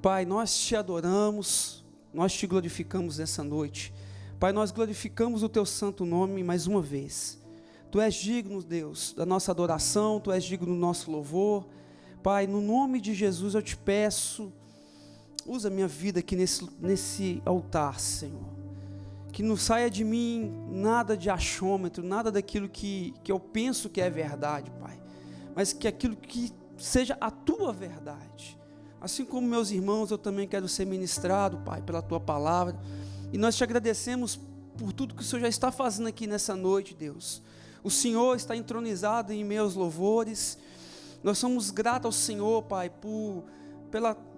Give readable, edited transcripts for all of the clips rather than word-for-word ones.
Pai, nós te adoramos, nós te glorificamos nessa noite. Pai, nós glorificamos o teu santo nome mais uma vez. Tu és digno, Deus, da nossa adoração, tu és digno do nosso louvor. Pai, no nome de Jesus eu te peço, usa minha vida aqui nesse altar, Senhor. Que não saia de mim nada de achômetro, nada daquilo que eu penso que é verdade, Pai. Mas que aquilo que seja a tua verdade. Assim como meus irmãos, eu também quero ser ministrado, Pai, pela tua palavra. E nós te agradecemos por tudo que o Senhor já está fazendo aqui nessa noite, Deus. O Senhor está entronizado em meus louvores. Nós somos gratos ao Senhor, Pai,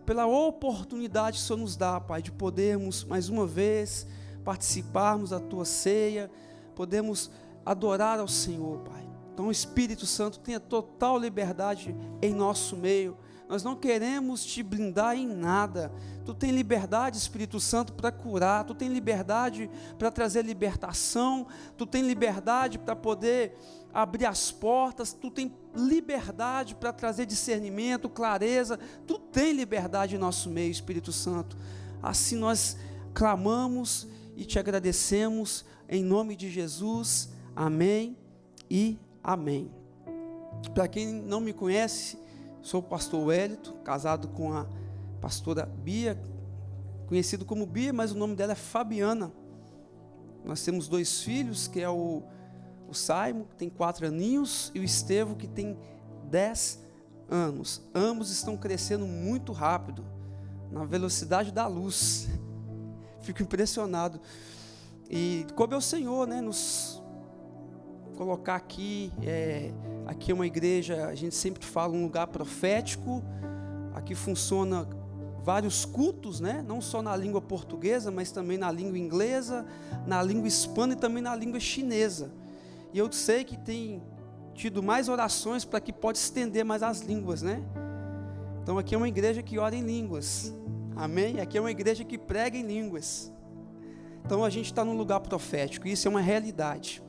pela oportunidade que o Senhor nos dá, Pai, de podermos mais uma vez participarmos da tua ceia, podemos adorar ao Senhor, Pai. Então o Espírito Santo tenha total liberdade em nosso meio. Nós não queremos te blindar em nada. Tu tem liberdade, Espírito Santo, para curar. Tu tem liberdade para trazer libertação. Tu tem liberdade para poder abrir as portas. Tu tem liberdade para trazer discernimento, clareza. Tu tem liberdade em nosso meio, Espírito Santo. Assim nós clamamos e te agradecemos em nome de Jesus. Amém e amém. Para quem não me conhece, sou o pastor Wellington, casado com a pastora Bia, conhecido como Bia, mas o nome dela é Fabiana. Nós temos 2 filhos, que é o Simon, que tem 4 aninhos, e o Estevão, que tem 10 anos. Ambos estão crescendo muito rápido, na velocidade da luz. Fico impressionado. E coube ao Senhor, né, nos colocar aqui. Aqui é uma igreja, a gente sempre fala, um lugar profético. Aqui funciona vários cultos, né? Não só na língua portuguesa, mas também na língua inglesa, na língua hispana e também na língua chinesa. E eu sei que tem tido mais orações para que pode estender mais as línguas, né? Então aqui é uma igreja que ora em línguas, amém? Aqui é uma igreja que prega em línguas. Então a gente está num lugar profético, isso é uma realidade.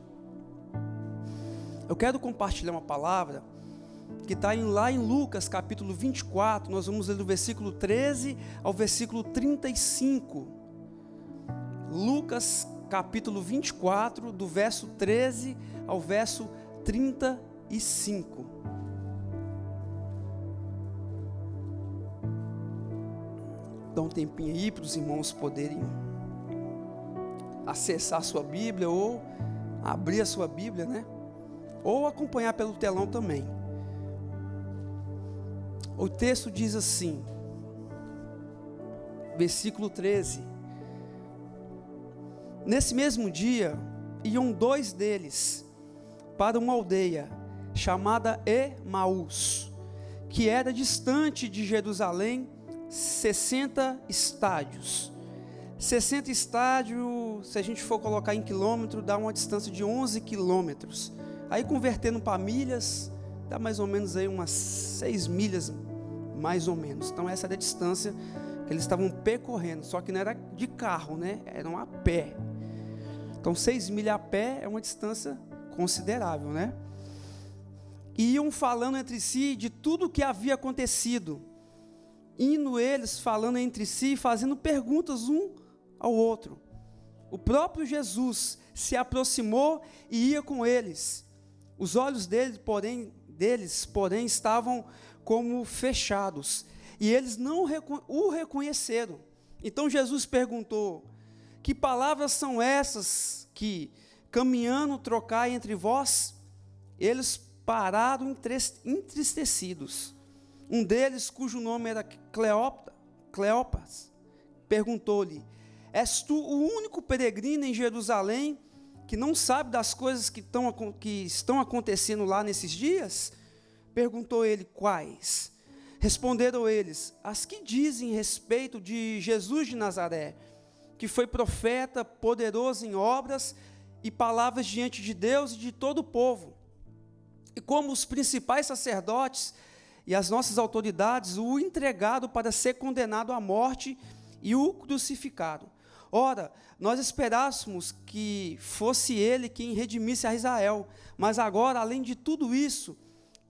Eu quero compartilhar uma palavra que está lá em Lucas capítulo 24, nós vamos ler do versículo 13 ao versículo 35. Lucas capítulo 24, do verso 13 ao verso 35. Dá um tempinho aí para os irmãos poderem acessar a sua Bíblia ou abrir a sua Bíblia, né? Ou acompanhar pelo telão também. O texto diz assim, versículo 13: Nesse mesmo dia, iam 2 deles para uma aldeia chamada Emaús, que era distante de Jerusalém 60 estádios. 60 estádios, se a gente for colocar em quilômetro, dá uma distância de 11 quilômetros. Aí convertendo para milhas, dá mais ou menos aí umas 6 milhas, mais ou menos. Então essa era a distância que eles estavam percorrendo, só que não era de carro, né? Eram a pé. Então 6 milhas a pé é uma distância considerável, né? E iam falando entre si de tudo o que havia acontecido, indo eles falando entre si, fazendo perguntas um ao outro. O próprio Jesus se aproximou e ia com eles. Os olhos deles, porém, estavam como fechados, e eles não o reconheceram. Então Jesus perguntou: que palavras são essas que, caminhando, trocai entre vós? Eles pararam entristecidos. Um deles, cujo nome era Cleopas, perguntou-lhe: és tu o único peregrino em Jerusalém que não sabe das coisas que estão acontecendo lá nesses dias? Perguntou ele: quais? Responderam eles: as que dizem respeito de Jesus de Nazaré, que foi profeta, poderoso em obras e palavras diante de Deus e de todo o povo. E como os principais sacerdotes e as nossas autoridades o entregaram para ser condenado à morte e o crucificaram. Ora, nós esperássemos que fosse ele quem redimisse a Israel, mas agora, além de tudo isso,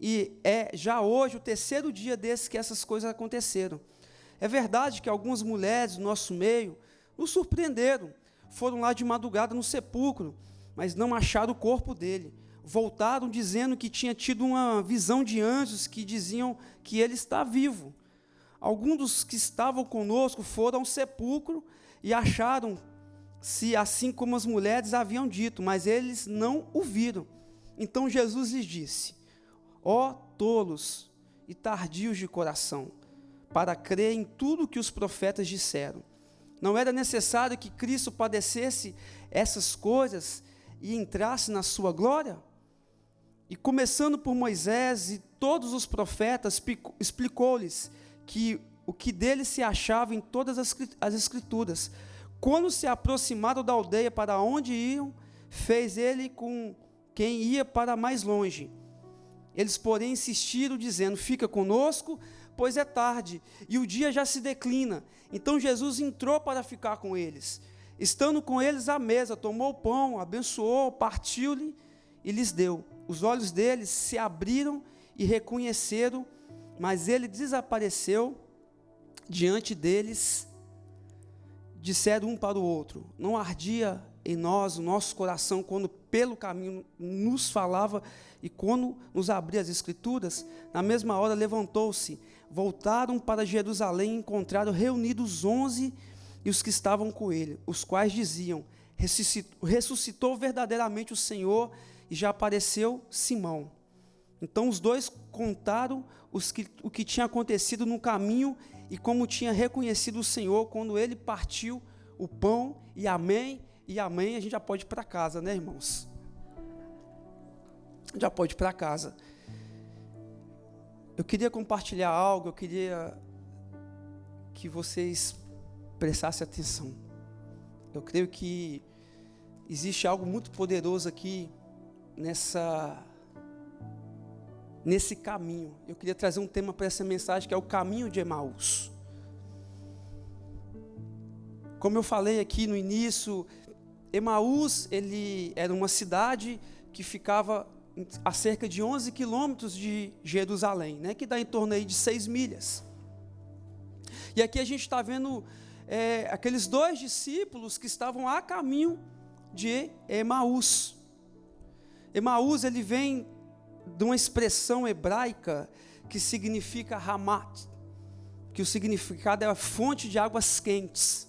e é já hoje o 3º dia desde que essas coisas aconteceram. É verdade que algumas mulheres do nosso meio nos surpreenderam, foram lá de madrugada no sepulcro, mas não acharam o corpo dele. Voltaram dizendo que tinha tido uma visão de anjos que diziam que ele está vivo. Alguns dos que estavam conosco foram ao sepulcro e acharam-se assim como as mulheres haviam dito, mas eles não o viram. Então Jesus lhes disse: ó tolos e tardios de coração, para crer em tudo que os profetas disseram. Não era necessário que Cristo padecesse essas coisas e entrasse na sua glória? E começando por Moisés e todos os profetas, explicou-lhes que o que dele se achava em todas as Escrituras. Quando se aproximaram da aldeia para onde iam, fez ele com quem ia para mais longe. Eles, porém, insistiram, dizendo: fica conosco, pois é tarde, e o dia já se declina. Então Jesus entrou para ficar com eles. Estando com eles à mesa, tomou o pão, abençoou, partiu-lhe e lhes deu. Os olhos deles se abriram e reconheceram, mas ele desapareceu diante deles. Disseram um para o outro: não ardia em nós o nosso coração quando pelo caminho nos falava e quando nos abria as Escrituras? Na mesma hora levantou-se, voltaram para Jerusalém e encontraram reunidos 11 e os que estavam com ele, os quais diziam: ressuscitou verdadeiramente o Senhor e já apareceu Simão. Então os dois contaram o que tinha acontecido no caminho e como tinha reconhecido o Senhor quando ele partiu o pão, e amém, a gente já pode ir para casa, né, irmãos? Já pode ir para casa. Eu queria compartilhar algo, eu queria que vocês prestassem atenção. Eu creio que existe algo muito poderoso aqui nesse caminho. Eu queria trazer um tema para essa mensagem, que é o caminho de Emaús. Como eu falei aqui no início, Emaús, ele era uma cidade que ficava a cerca de 11 quilômetros de Jerusalém, né, que dá em torno aí de 6 milhas. E aqui a gente está vendo aqueles dois discípulos que estavam a caminho de Emaús. Emaús, ele vem de uma expressão hebraica que significa Hamat, que o significado é a fonte de águas quentes.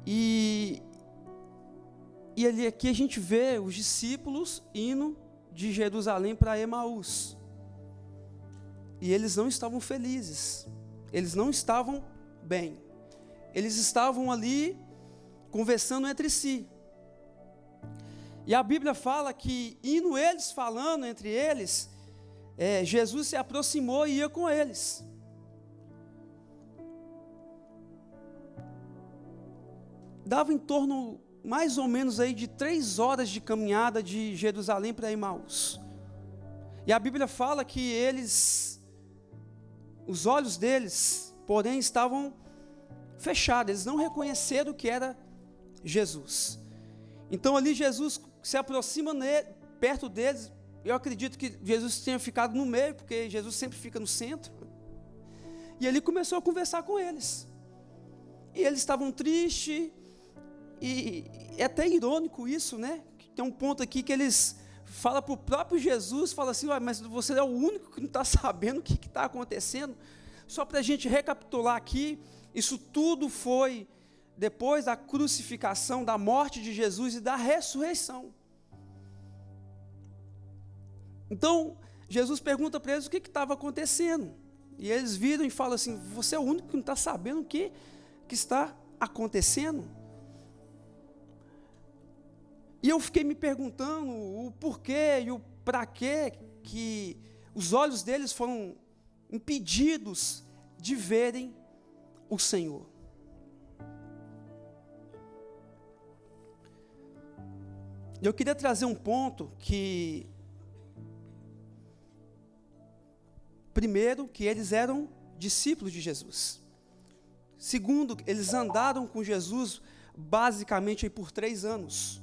E ali aqui a gente vê os discípulos indo de Jerusalém para Emaús. E eles não estavam felizes, eles não estavam bem. Eles estavam ali conversando entre si. E a Bíblia fala que, indo eles falando entre eles, Jesus se aproximou e ia com eles. Dava em torno, mais ou menos, aí de 3 horas de caminhada de Jerusalém para Emaús. E a Bíblia fala que os olhos deles, porém, estavam fechados. Eles não reconheceram que era Jesus. Então ali Jesus se aproxima perto deles. Eu acredito que Jesus tenha ficado no meio, porque Jesus sempre fica no centro. E ele começou a conversar com eles. E eles estavam tristes. E é até irônico isso, né? Tem um ponto aqui que eles falam para o próprio Jesus, falam assim: mas você é o único que não está sabendo o que está acontecendo. Só para a gente recapitular aqui, isso tudo foi depois da crucificação, da morte de Jesus e da ressurreição. Então, Jesus pergunta para eles o que estava acontecendo. E eles viram e falam assim: você é o único que não está sabendo o que está acontecendo? E eu fiquei me perguntando o porquê e o para quê que os olhos deles foram impedidos de verem o Senhor. Eu queria trazer um ponto que, primeiro, que eles eram discípulos de Jesus. Segundo, eles andaram com Jesus basicamente aí por 3 anos.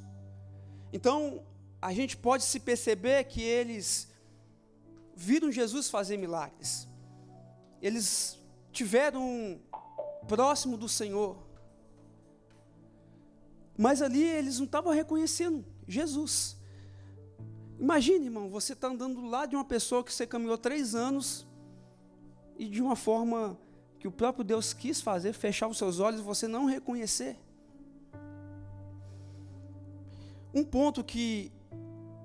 Então, a gente pode se perceber que eles viram Jesus fazer milagres. Eles tiveram próximo do Senhor, mas ali eles não estavam reconhecendo Jesus. Imagine, irmão, você está andando do lado de uma pessoa que você caminhou 3 anos e de uma forma que o próprio Deus quis fazer, fechar os seus olhos e você não reconhecer. Um ponto que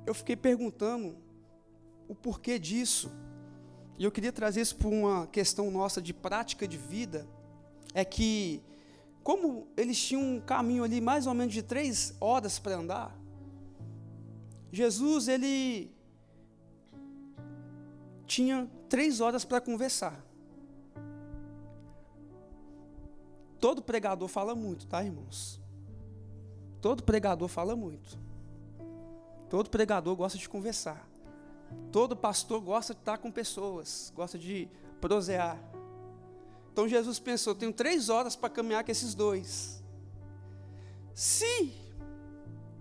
eu fiquei perguntando o porquê disso, e eu queria trazer isso para uma questão nossa de prática de vida, é que, como eles tinham um caminho ali mais ou menos de 3 horas para andar, Jesus, ele tinha 3 horas para conversar. Todo pregador fala muito, tá, irmãos? Todo pregador fala muito. Todo pregador gosta de conversar. Todo pastor gosta de estar com pessoas, gosta de prosear. Então Jesus pensou, tenho 3 horas para caminhar com esses 2. Se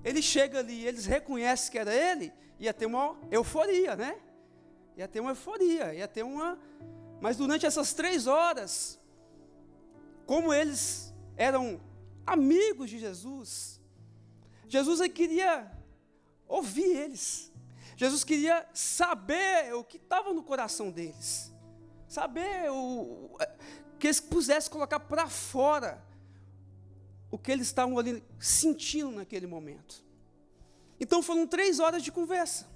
ele chega ali e eles reconhecem que era ele, ia ter uma euforia, né? Ia ter uma euforia, ia ter uma... Mas durante essas 3 horas, como eles eram amigos de Jesus, Jesus queria ouvir eles. Jesus queria saber o que estava no coração deles. Saber que eles pudessem colocar para fora o que eles estavam ali sentindo naquele momento. Então foram 3 horas de conversa.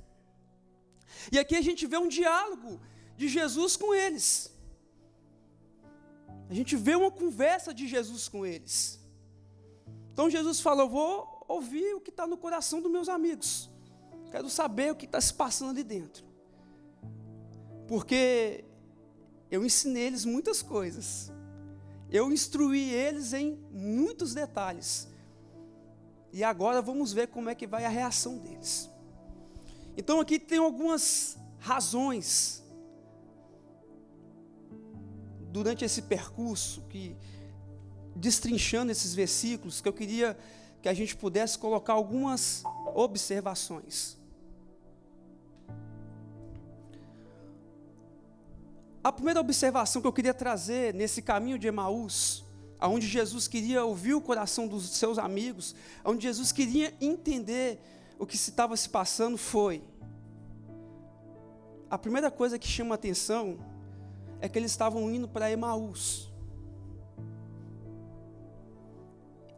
E aqui a gente vê um diálogo de Jesus com eles. A gente vê uma conversa de Jesus com eles. Então Jesus falou, vou ouvir o que está no coração dos meus amigos. Quero saber o que está se passando ali dentro. Porque eu ensinei eles muitas coisas. Eu instruí eles em muitos detalhes. E agora vamos ver como é que vai a reação deles. Então aqui tem algumas razões durante esse percurso, que destrinchando esses versículos, que eu queria que a gente pudesse colocar algumas observações. A primeira observação que eu queria trazer nesse caminho de Emaús, onde Jesus queria ouvir o coração dos seus amigos, onde Jesus queria entender o que estava se passando, foi: a primeira coisa que chama a atenção é que eles estavam indo para Emaús.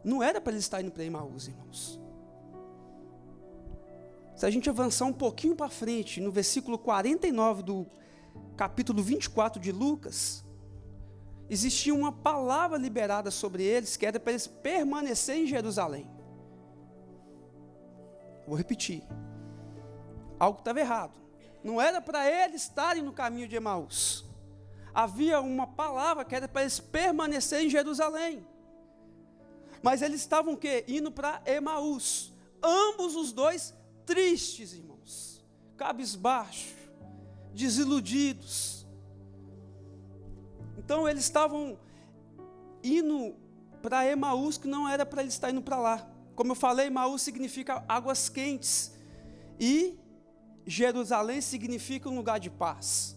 Não era para eles estarem indo para Emaús, irmãos. Se a gente avançar um pouquinho para frente, no versículo 49 do capítulo 24 de Lucas, existia uma palavra liberada sobre eles, que era para eles permanecerem em Jerusalém. Vou repetir. Algo estava errado. Não era para eles estarem no caminho de Emaús. Havia uma palavra que era para eles permanecerem em Jerusalém. Mas eles estavam o quê? Indo para Emaús. Ambos os dois tristes, irmãos. Cabisbaixo. Desiludidos. Então eles estavam indo para Emaús, que não era para eles estar indo para lá. Como eu falei, Emaús significa águas quentes. E Jerusalém significa um lugar de paz.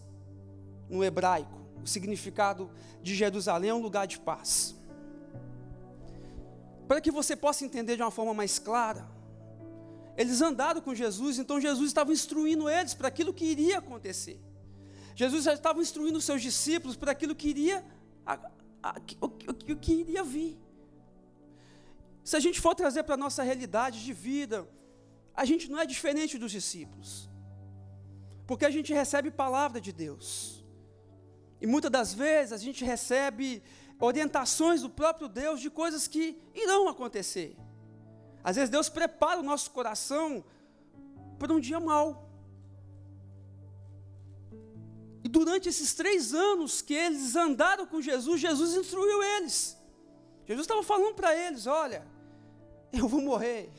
No hebraico, o significado de Jerusalém é um lugar de paz. Para que você possa entender de uma forma mais clara, eles andaram com Jesus, então Jesus estava instruindo eles para aquilo que iria acontecer. Jesus já estava instruindo os seus discípulos para aquilo que iria, o que iria vir. Se a gente for trazer para a nossa realidade de vida, a gente não é diferente dos discípulos, porque a gente recebe palavra de Deus, e muitas das vezes a gente recebe orientações do próprio Deus de coisas que irão acontecer. Às vezes Deus prepara o nosso coração para um dia mau. E durante esses 3 anos que eles andaram com Jesus, Jesus instruiu eles. Jesus estava falando para eles: olha, eu vou morrer.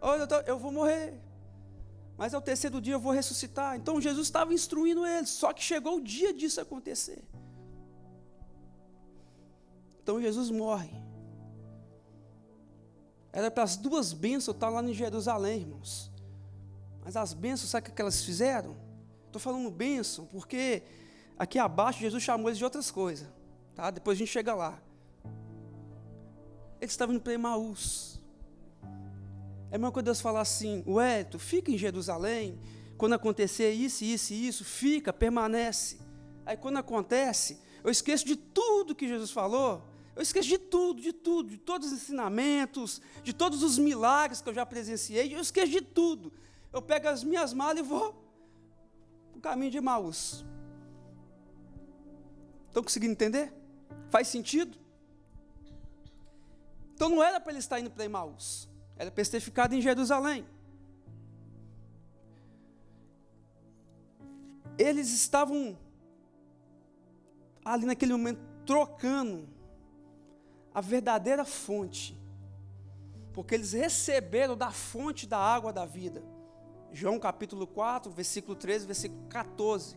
Olha, eu vou morrer. Mas ao 3º dia eu vou ressuscitar. Então Jesus estava instruindo eles. Só que chegou o dia disso acontecer. Então Jesus morre. Era para as 2 bênçãos estar lá em Jerusalém, irmãos. Mas as bênçãos, sabe o que elas fizeram? Estou falando bênção porque aqui abaixo, Jesus chamou eles de outras coisas, tá? Depois a gente chega lá. Eles estavam indo para Emaús. É a mesma coisa Deus falar assim: Wellington, fica em Jerusalém, quando acontecer isso, isso e isso, fica, permanece. Aí quando acontece, eu esqueço de tudo que Jesus falou, eu esqueço de tudo, de todos os ensinamentos, de todos os milagres que eu já presenciei, eu esqueço de tudo. Eu pego as minhas malas e vou para o caminho de Emaús. Estão conseguindo entender? Faz sentido? Então não era para ele estar indo para Emaús, era para ele ter ficado em Jerusalém. Eles estavam ali naquele momento trocando a verdadeira fonte, porque eles receberam da fonte da água da vida. João capítulo 4, versículo 13, versículo 14.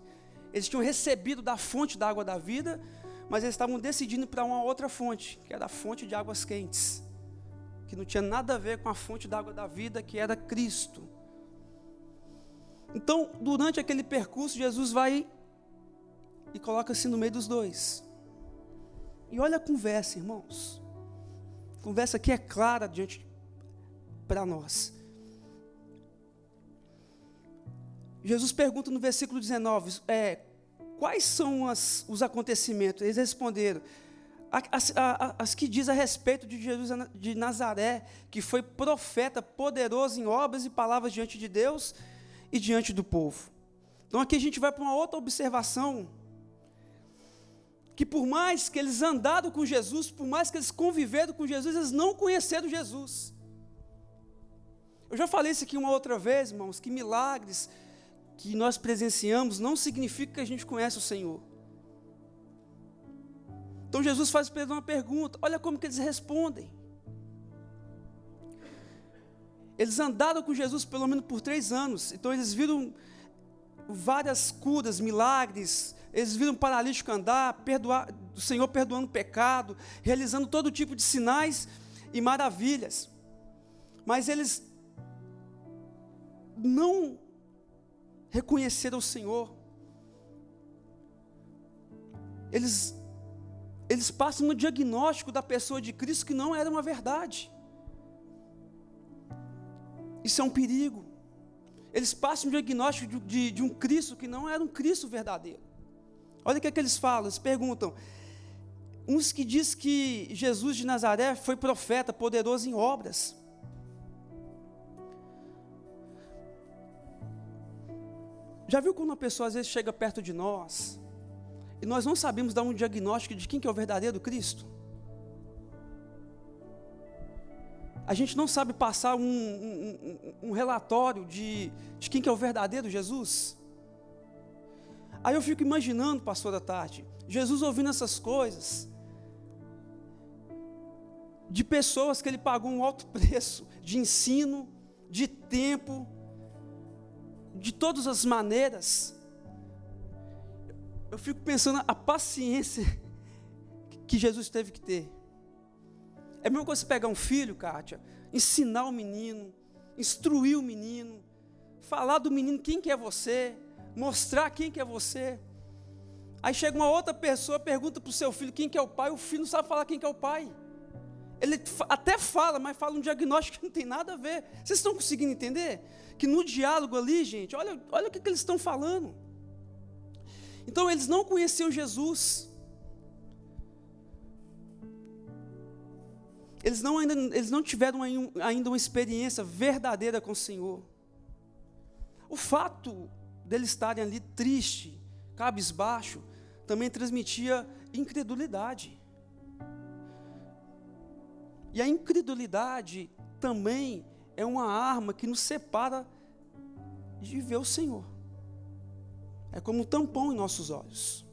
Eles tinham recebido da fonte da água da vida, mas eles estavam decidindo para uma outra fonte, que era a fonte de águas quentes, que não tinha nada a ver com a fonte da água da vida, que era Cristo. Então, durante aquele percurso, Jesus vai e coloca-se no meio dos dois. E olha a conversa, irmãos. A conversa aqui é clara diante para nós. Jesus pergunta no versículo 19, quais são os acontecimentos? Eles responderam, as que diz a respeito de Jesus de Nazaré, que foi profeta, poderoso em obras e palavras diante de Deus e diante do povo. Então aqui a gente vai para uma outra observação, que por mais que eles andaram com Jesus, por mais que eles conviveram com Jesus, eles não conheceram Jesus. Eu já falei isso aqui uma outra vez, irmãos, que milagres que nós presenciamos não significa que a gente conhece o Senhor. Então Jesus faz para eles uma pergunta, olha como que eles respondem. Eles andaram com Jesus pelo menos por 3 anos, então eles viram várias curas, milagres, eles viram o paralítico andar, o Senhor perdoando pecado, realizando todo tipo de sinais e maravilhas, mas eles não reconheceram o Senhor. Eles passam no diagnóstico da pessoa de Cristo que não era uma verdade. Isso é um perigo. Eles passam no diagnóstico de um Cristo que não era um Cristo verdadeiro. Olha o que é que eles falam, eles perguntam, uns que diz que Jesus de Nazaré foi profeta, poderoso em obras. Já viu quando uma pessoa às vezes chega perto de nós, e nós não sabemos dar um diagnóstico de quem que é o verdadeiro Cristo? A gente não sabe passar um relatório de quem que é o verdadeiro Jesus? Aí eu fico imaginando, pastora Tati, Jesus ouvindo essas coisas, de pessoas que ele pagou um alto preço, de ensino, de tempo, de todas as maneiras. Eu fico pensando a paciência que Jesus teve que ter. É a mesma coisa você pegar um filho, Kátia, ensinar o menino, instruir o menino, falar do menino quem que é você, mostrar quem que é você. Aí chega uma outra pessoa, pergunta para o seu filho quem que é o pai, o filho não sabe falar quem que é o pai. Ele até fala, mas fala um diagnóstico que não tem nada a ver. Vocês estão conseguindo entender? Que no diálogo ali, gente, olha o que eles estão falando. Então eles não conheciam Jesus. Eles não tiveram ainda uma experiência verdadeira com o Senhor. O fato deles estarem ali triste, cabisbaixo, também transmitia incredulidade. E a incredulidade também é uma arma que nos separa de ver o Senhor. É como um tampão em nossos olhos.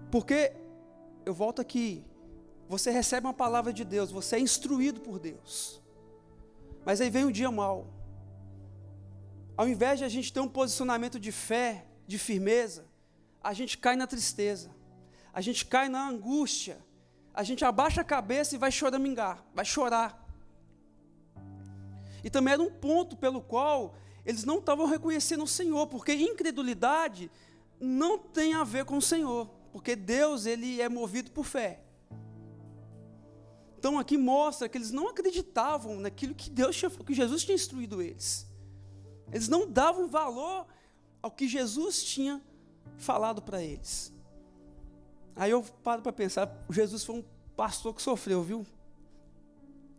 Porque, eu volto aqui, você recebe uma palavra de Deus, você é instruído por Deus. Mas aí vem um dia mau. Ao invés de a gente ter um posicionamento de fé, de firmeza, a gente cai na tristeza, a gente cai na angústia, a gente abaixa a cabeça e vai choramingar, vai chorar. E também era um ponto pelo qual eles não estavam reconhecendo o Senhor, porque incredulidade não tem a ver com o Senhor, porque Deus, ele é movido por fé. Então aqui mostra que eles não acreditavam naquilo que que Jesus tinha instruído eles. Eles não davam valor ao que Jesus tinha falado para eles. Aí eu paro para pensar, Jesus foi um pastor que sofreu, viu?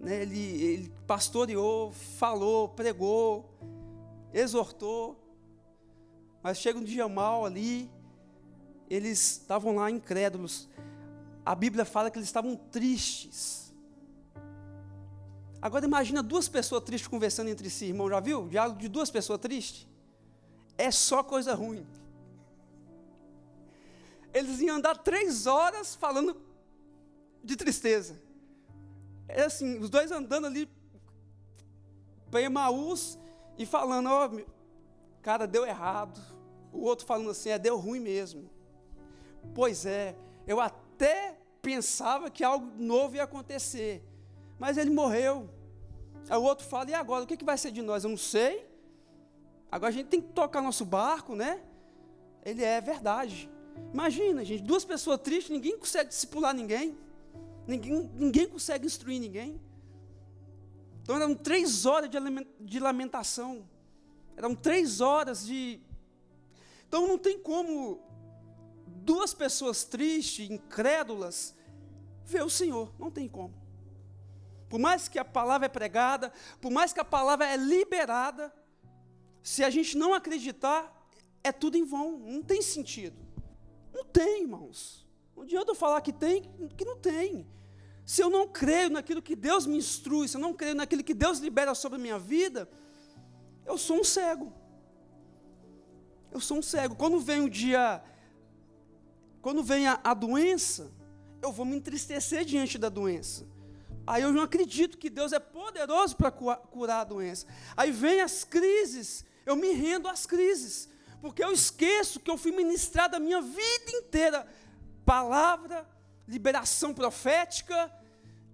Né, ele pastoreou, falou, pregou, exortou, mas chega um dia mal ali, eles estavam lá incrédulos. A Bíblia fala que eles estavam tristes. Agora imagina duas pessoas tristes conversando entre si, irmão, já viu? Diálogo de duas pessoas tristes? É só coisa ruim. Eles iam andar 3 horas falando de tristeza. É assim, os dois andando ali para Emaús e falando, ó, cara, deu errado. O outro falando assim, deu ruim mesmo. Pois é, eu até pensava que algo novo ia acontecer, mas ele morreu. Aí o outro fala, e agora, o que vai ser de nós? Eu não sei. Agora a gente tem que tocar nosso barco, né? Ele é verdade. Imagina, gente, 2 pessoas tristes, ninguém consegue discipular ninguém. Ninguém consegue instruir ninguém. Então eram 3 horas de lamentação. Eram 3 horas de... Então não tem como 2 pessoas tristes, incrédulas, ver o Senhor. Não tem como. Por mais que a palavra é pregada, por mais que a palavra é liberada, se a gente não acreditar, é tudo em vão. Não tem sentido. Não tem, irmãos. Não adianta eu falar que tem, que não tem. Se eu não creio naquilo que Deus me instrui, se eu não creio naquilo que Deus libera sobre a minha vida, eu sou um cego. Eu sou um cego. Quando vem o dia, quando vem a doença, eu vou me entristecer diante da doença. Aí eu não acredito que Deus é poderoso para curar a doença. Aí vem as crises, eu me rendo às crises, porque eu esqueço que eu fui ministrado a minha vida inteira, palavra, liberação profética,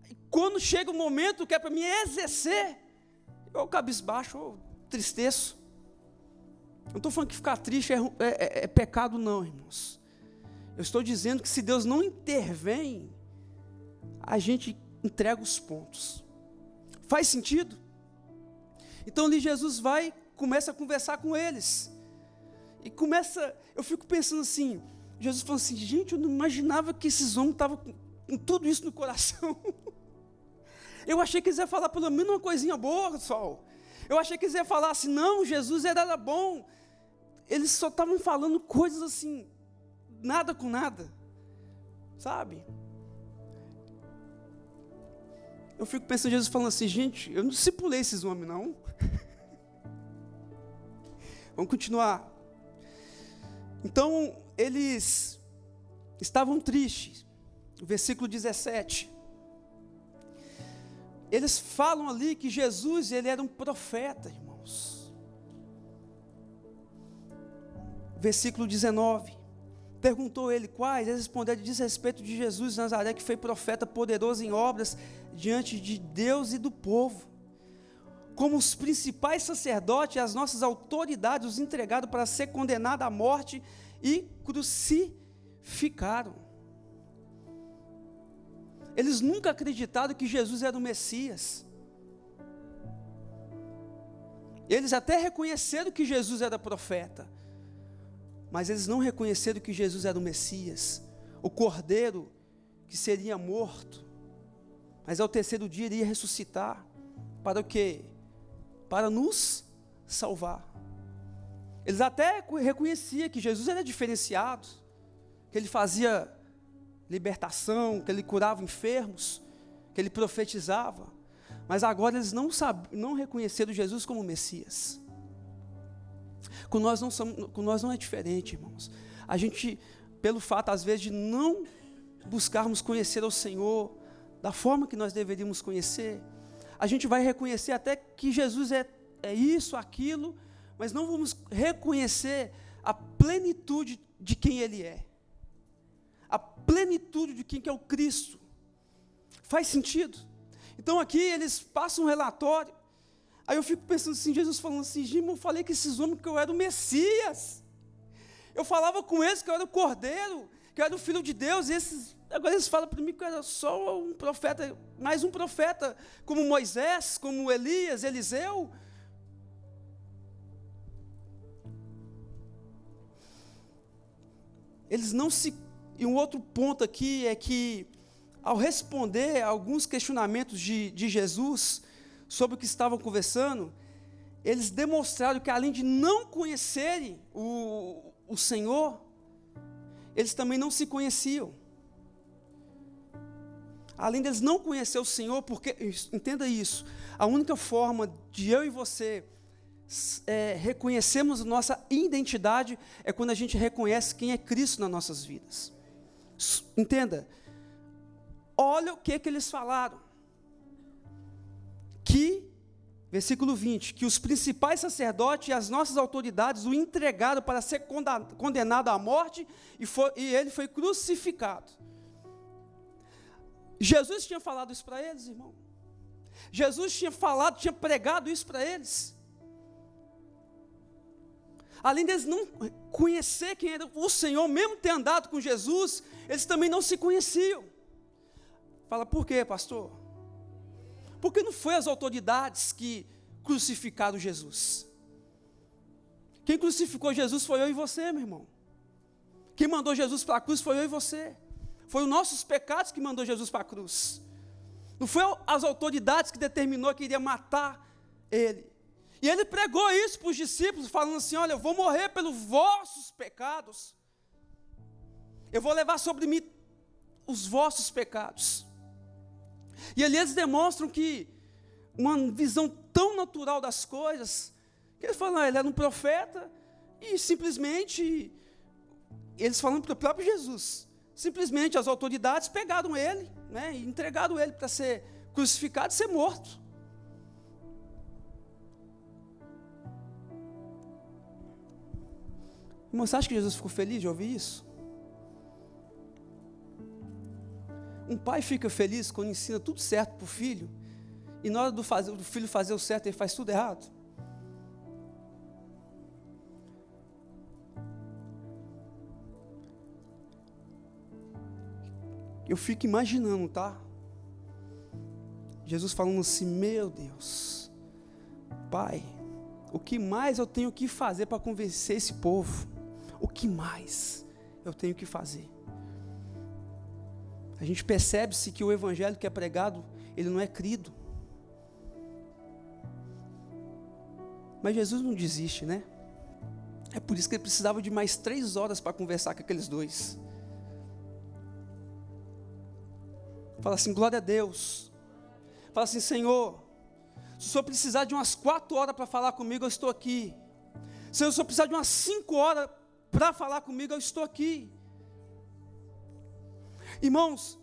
e quando chega o momento que é para me exercer, eu cabisbaixo, eu tristeço. Não estou falando que ficar triste é pecado não, irmãos. Eu estou dizendo que se Deus não intervém, a gente entrega os pontos. Faz sentido? Então ali Jesus começa a conversar com eles. E eu fico pensando assim, Jesus falou assim, gente, eu não imaginava que esses homens estavam com tudo isso no coração. Eu achei que eles iam falar pelo menos uma coisinha boa, pessoal. Eu achei que eles iam falar assim, não, Jesus era bom. Eles só estavam falando coisas assim, nada com nada, sabe? Eu fico pensando, Jesus falando assim, gente, eu não discipulei esses homens não. Vamos continuar. Então, eles estavam tristes. Versículo 17. Eles falam ali que Jesus, ele era um profeta, irmãos. Versículo 19. Perguntou ele quais, eles responderam, diz respeito de Jesus de Nazaré, que foi profeta poderoso em obras diante de Deus e do povo. Como os principais sacerdotes e as nossas autoridades os entregaram para ser condenado à morte e crucificaram. Eles nunca acreditaram que Jesus era o Messias. Eles até reconheceram que Jesus era profeta, mas eles não reconheceram que Jesus era o Messias, o Cordeiro que seria morto, mas ao 3º dia iria ressuscitar. Para o quê? Para nos salvar. Eles até reconheciam que Jesus era diferenciado, que ele fazia libertação, que ele curava enfermos, que ele profetizava, mas agora eles não reconheceram Jesus como Messias. Com nós não é diferente, irmãos. A gente, pelo fato às vezes de não buscarmos conhecer ao Senhor da forma que nós deveríamos conhecer, a gente vai reconhecer até que Jesus é isso, aquilo, mas não vamos reconhecer a plenitude de quem Ele é, a plenitude de quem que é o Cristo. Faz sentido? Então aqui eles passam um relatório, Aí eu fico pensando assim, Jesus falando assim, eu falei que esses homens que eu era o Messias. Eu falava com eles que eu era o Cordeiro, que eu era o Filho de Deus, e agora eles falam para mim que eu era só um profeta, mais um profeta, como Moisés, como Elias, Eliseu. Eles não se... E um outro ponto aqui é que, ao responder a alguns questionamentos de Jesus, sobre o que estavam conversando, eles demonstraram que, além de não conhecerem o Senhor, eles também não se conheciam. Além deles não conhecer o Senhor, porque, entenda isso, a única forma de eu e você reconhecermos nossa identidade é quando a gente reconhece quem é Cristo nas nossas vidas. Entenda, olha o que eles falaram, que, versículo 20, que os principais sacerdotes e as nossas autoridades o entregaram para ser condenado à morte, e ele foi crucificado. Jesus tinha falado isso para eles, irmão. Jesus tinha falado, tinha pregado isso para eles. Além deles não conhecer quem era o Senhor, mesmo ter andado com Jesus, eles também não se conheciam. Fala, por quê, pastor? Porque não foi as autoridades que crucificaram Jesus. Quem crucificou Jesus foi eu e você, meu irmão. Quem mandou Jesus para a cruz foi eu e você. Foi os nossos pecados que mandou Jesus para a cruz. Não foi as autoridades que determinou que iria matar ele. E ele pregou isso para os discípulos, falando assim, olha, eu vou morrer pelos vossos pecados. Eu vou levar sobre mim os vossos pecados. E ali eles demonstram que uma visão tão natural das coisas, que eles falam, ele era um profeta, e simplesmente, eles falando para o próprio Jesus, simplesmente as autoridades pegaram ele, né, e entregaram ele para ser crucificado e ser morto. Irmão, você acha que Jesus ficou feliz de ouvir isso? Um pai fica feliz quando ensina tudo certo para o filho, e na hora do filho fazer o certo, ele faz tudo errado? Eu fico imaginando, tá? Jesus falando assim, meu Deus, Pai, o que mais eu tenho que fazer para convencer esse povo? O que mais eu tenho que fazer? A gente percebe-se que o evangelho que é pregado, ele não é crido. Mas Jesus não desiste, né? É por isso que ele precisava de mais 3 horas para conversar com aqueles dois. Fala assim, glória a Deus. Fala assim, Senhor, se o Senhor precisar de umas 4 horas para falar comigo, eu estou aqui. Se o Senhor precisar de umas 5 horas para falar comigo, eu estou aqui. Irmãos,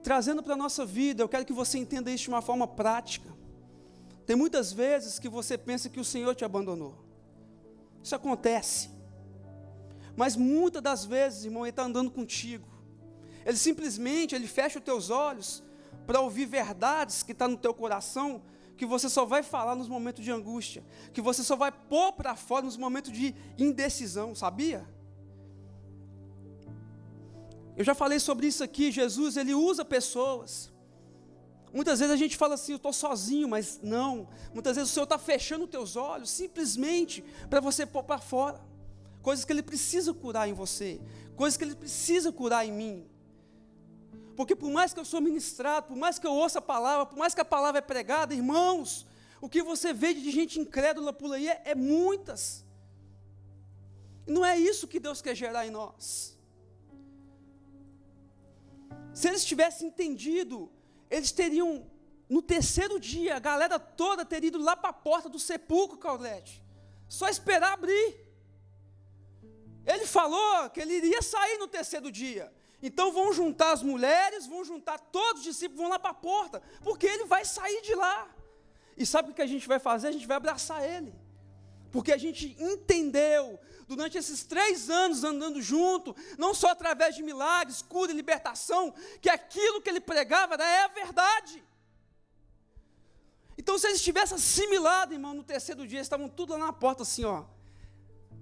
trazendo para a nossa vida, eu quero que você entenda isso de uma forma prática. Tem muitas vezes que você pensa que o Senhor te abandonou. Isso acontece. Mas muitas das vezes, irmão, Ele está andando contigo. Ele simplesmente, Ele fecha os teus olhos para ouvir verdades que estão no teu coração, que você só vai falar nos momentos de angústia, que você só vai pôr para fora nos momentos de indecisão, sabia? Eu já falei sobre isso aqui. Jesus, Ele usa pessoas. Muitas vezes a gente fala assim, eu estou sozinho, mas não. Muitas vezes o Senhor está fechando os teus olhos, simplesmente para você pôr para fora. Coisas que Ele precisa curar em você, coisas que Ele precisa curar em mim. Porque por mais que eu sou ministrado, por mais que eu ouça a palavra, por mais que a palavra é pregada, irmãos, o que você vê de gente incrédula por aí é muitas. E não é isso que Deus quer gerar em nós. Se eles tivessem entendido, eles teriam, no 3º dia, a galera toda teria ido lá para a porta do sepulcro, Claudete. Só esperar abrir. Ele falou que ele iria sair no 3º dia. Então vão juntar as mulheres, vão juntar todos os discípulos, vão lá para a porta, porque ele vai sair de lá. E sabe o que a gente vai fazer? A gente vai abraçar ele. Porque a gente entendeu, durante esses 3 anos andando junto, não só através de milagres, cura e libertação, que aquilo que ele pregava é a verdade. Então, se eles tivessem assimilado, irmão, no terceiro dia, eles estavam tudo lá na porta assim, ó.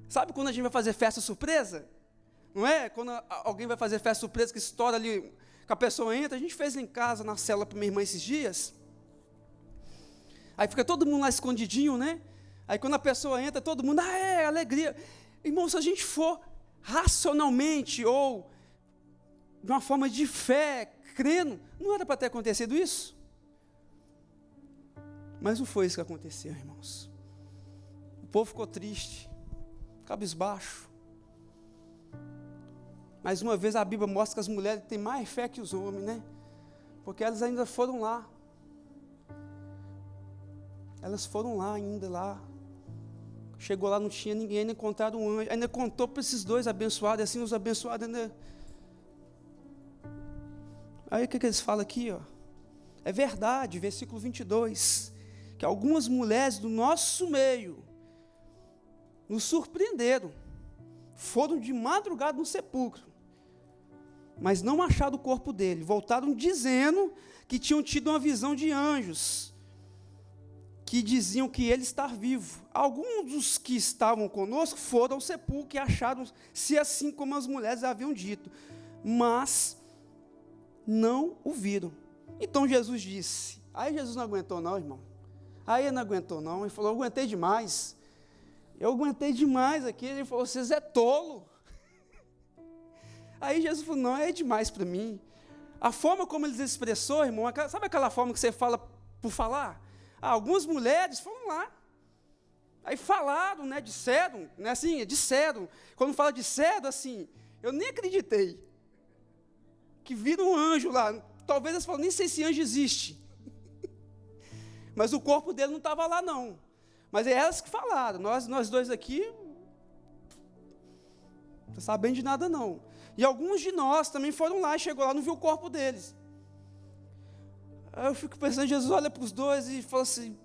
Sabe quando a gente vai fazer festa surpresa? Não é? Quando alguém vai fazer festa surpresa, que estoura ali, que a pessoa entra. A gente fez em casa, na célula para minha irmã esses dias. Aí fica todo mundo lá escondidinho, né? Aí quando a pessoa entra, todo mundo, alegria. Irmão, se a gente for racionalmente ou de uma forma de fé, crendo, não era para ter acontecido isso? Mas não foi isso que aconteceu, irmãos. O povo ficou triste, cabisbaixo. Mais uma vez a Bíblia mostra que as mulheres têm mais fé que os homens, né? Porque elas ainda foram lá. Elas foram lá ainda lá. Chegou lá, não tinha ninguém, ainda encontraram um anjo. Ainda contou para esses dois abençoados, assim os abençoados ainda... Aí o que eles falam aqui, ó? É verdade, versículo 22, que algumas mulheres do nosso meio nos surpreenderam, foram de madrugada no sepulcro, mas não acharam o corpo dele, voltaram dizendo que tinham tido uma visão de anjos, que diziam que ele estava vivo. Alguns dos que estavam conosco foram ao sepulcro e acharam-se assim como as mulheres haviam dito, mas não o viram. Então Jesus disse, aí Jesus não aguentou não, irmão, aí ele não aguentou não, ele falou, eu aguentei demais aqui, ele falou, vocês é tolo. Aí Jesus falou, não, é demais para mim. A forma como ele expressou, irmão, sabe aquela forma que você fala por falar? Algumas mulheres foram lá, aí falaram, né, disseram, né, assim, disseram, quando fala disseram, assim, eu nem acreditei, que viram um anjo lá, talvez eles falam, nem sei se anjo existe, mas o corpo dele não estava lá não, mas é elas que falaram, nós dois aqui, não está sabendo de nada não, e alguns de nós também foram lá, chegou lá, não viu o corpo deles. Aí eu fico pensando, Jesus olha para os dois e fala assim,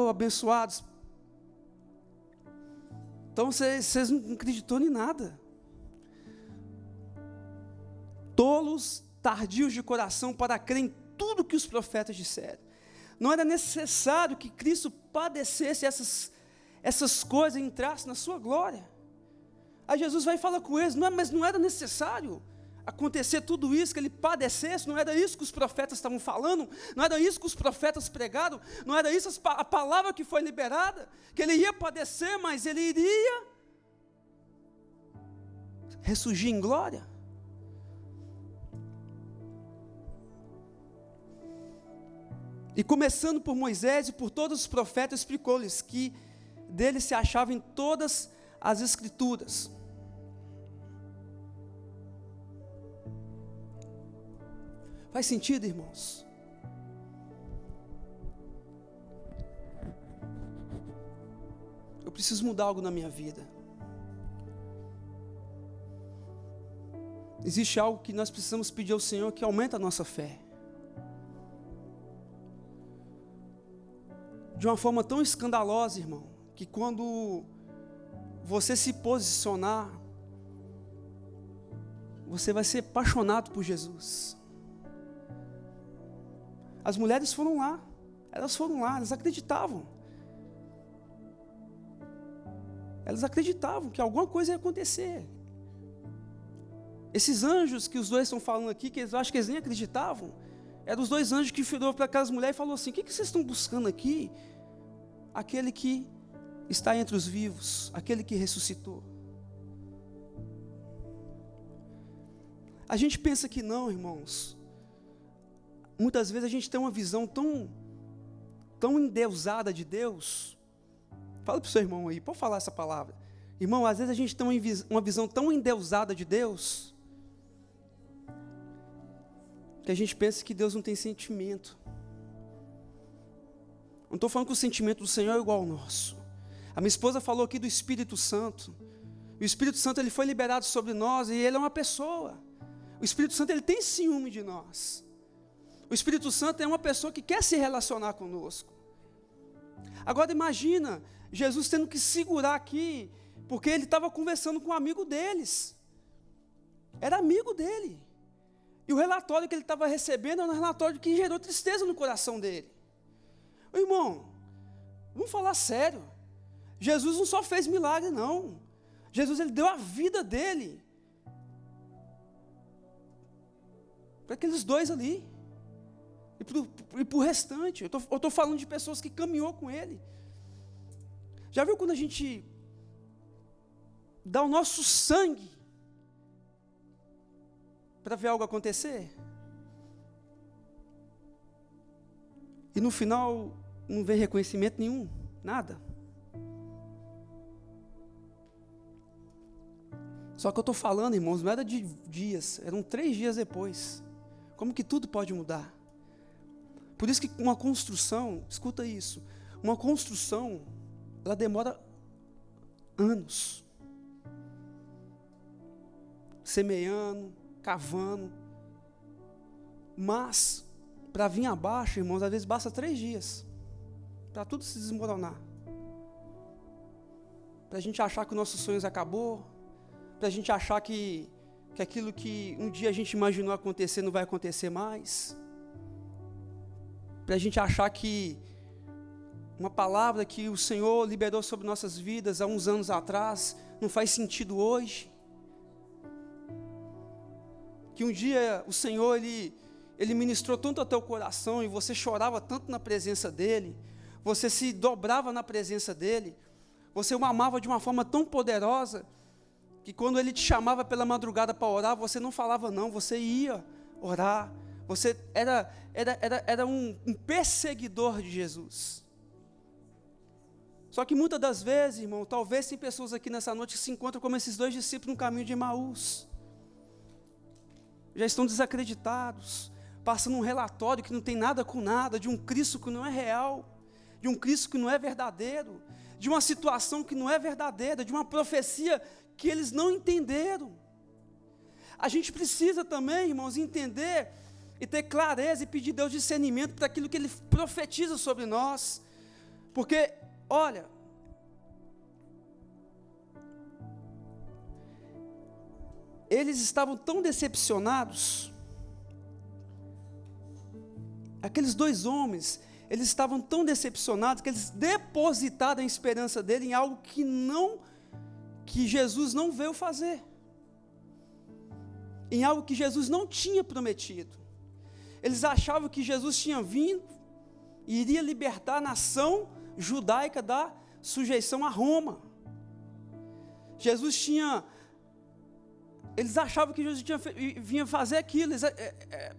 abençoados, então vocês não acreditou em nada, tolos, tardios de coração para crer em tudo que os profetas disseram. Não era necessário que Cristo padecesse essas coisas e entrasse na sua glória. Aí Jesus vai e fala com eles, mas não era necessário acontecer tudo isso, que ele padecesse, não era isso que os profetas estavam falando, não era isso que os profetas pregaram, não era isso a palavra que foi liberada, que ele ia padecer, mas ele iria ressurgir em glória. E começando por Moisés e por todos os profetas, explicou-lhes que dele se achava em todas as escrituras. Faz sentido, irmãos? Eu preciso mudar algo na minha vida. Existe algo que nós precisamos pedir ao Senhor que aumenta a nossa fé. De uma forma tão escandalosa, irmão, que quando você se posicionar, você vai ser apaixonado por Jesus. As mulheres foram lá, elas acreditavam. Elas acreditavam que alguma coisa ia acontecer. Esses anjos que os dois estão falando aqui, que eu acho que eles nem acreditavam, eram os dois anjos que virou para aquelas mulheres e falou assim, o que vocês estão buscando aqui? Aquele que está entre os vivos, aquele que ressuscitou. A gente pensa que não, irmãos. Muitas vezes a gente tem uma visão tão endeusada de Deus. Fala para o seu irmão aí, pode falar essa palavra. Irmão, às vezes a gente tem uma visão tão endeusada de Deus, que a gente pensa que Deus não tem sentimento. Não estou falando que o sentimento do Senhor é igual ao nosso. A minha esposa falou aqui do Espírito Santo. O Espírito Santo ele foi liberado sobre nós e ele é uma pessoa. O Espírito Santo ele tem ciúme de nós. O Espírito Santo é uma pessoa que quer se relacionar conosco. Agora imagina, Jesus tendo que segurar aqui, porque ele estava conversando com um amigo deles. Era amigo dele. E o relatório que ele estava recebendo era um relatório que gerou tristeza no coração dele. Irmão, vamos falar sério. Jesus não só fez milagre, não. Jesus, ele deu a vida dele para aqueles dois ali. E para o restante. Eu estou falando de pessoas que caminhou com ele. Já viu quando a gente dá o nosso sangue para ver algo acontecer? E no final não vem reconhecimento nenhum, nada. Só que eu estou falando, irmãos, não era de dias, eram 3 dias depois. Como que tudo pode mudar? Por isso que uma construção, escuta isso, uma construção, ela demora anos. Semeando, cavando. Mas, para vir abaixo, irmãos, às vezes basta 3 dias. Para tudo se desmoronar. Para a gente achar que os nossos sonhos acabou. Para a gente achar que aquilo que um dia a gente imaginou acontecer não vai acontecer mais. Para a gente achar que uma palavra que o Senhor liberou sobre nossas vidas há uns anos atrás não faz sentido hoje. Que um dia o Senhor, Ele ministrou tanto ao teu coração e você chorava tanto na presença dEle, você se dobrava na presença dEle, você o amava de uma forma tão poderosa, que quando Ele te chamava pela madrugada para orar, você não falava não, você ia orar, você era um perseguidor de Jesus. Só que muitas das vezes, irmão, talvez tem pessoas aqui nessa noite que se encontram como esses 2 discípulos no caminho de Emaús. Já estão desacreditados, passando um relatório que não tem nada com nada, de um Cristo que não é real, de um Cristo que não é verdadeiro, de uma situação que não é verdadeira, de uma profecia que eles não entenderam. A gente precisa também, irmãos, entender e ter clareza e pedir a Deus discernimento para aquilo que Ele profetiza sobre nós, porque, olha, eles estavam tão decepcionados, aqueles 2 homens, eles estavam tão decepcionados, que eles depositaram a esperança dele em algo que Jesus não veio fazer, em algo que Jesus não tinha prometido. Eles achavam que Jesus tinha vindo e iria libertar a nação judaica da sujeição a Roma. Eles achavam que Jesus vinha fazer aquilo,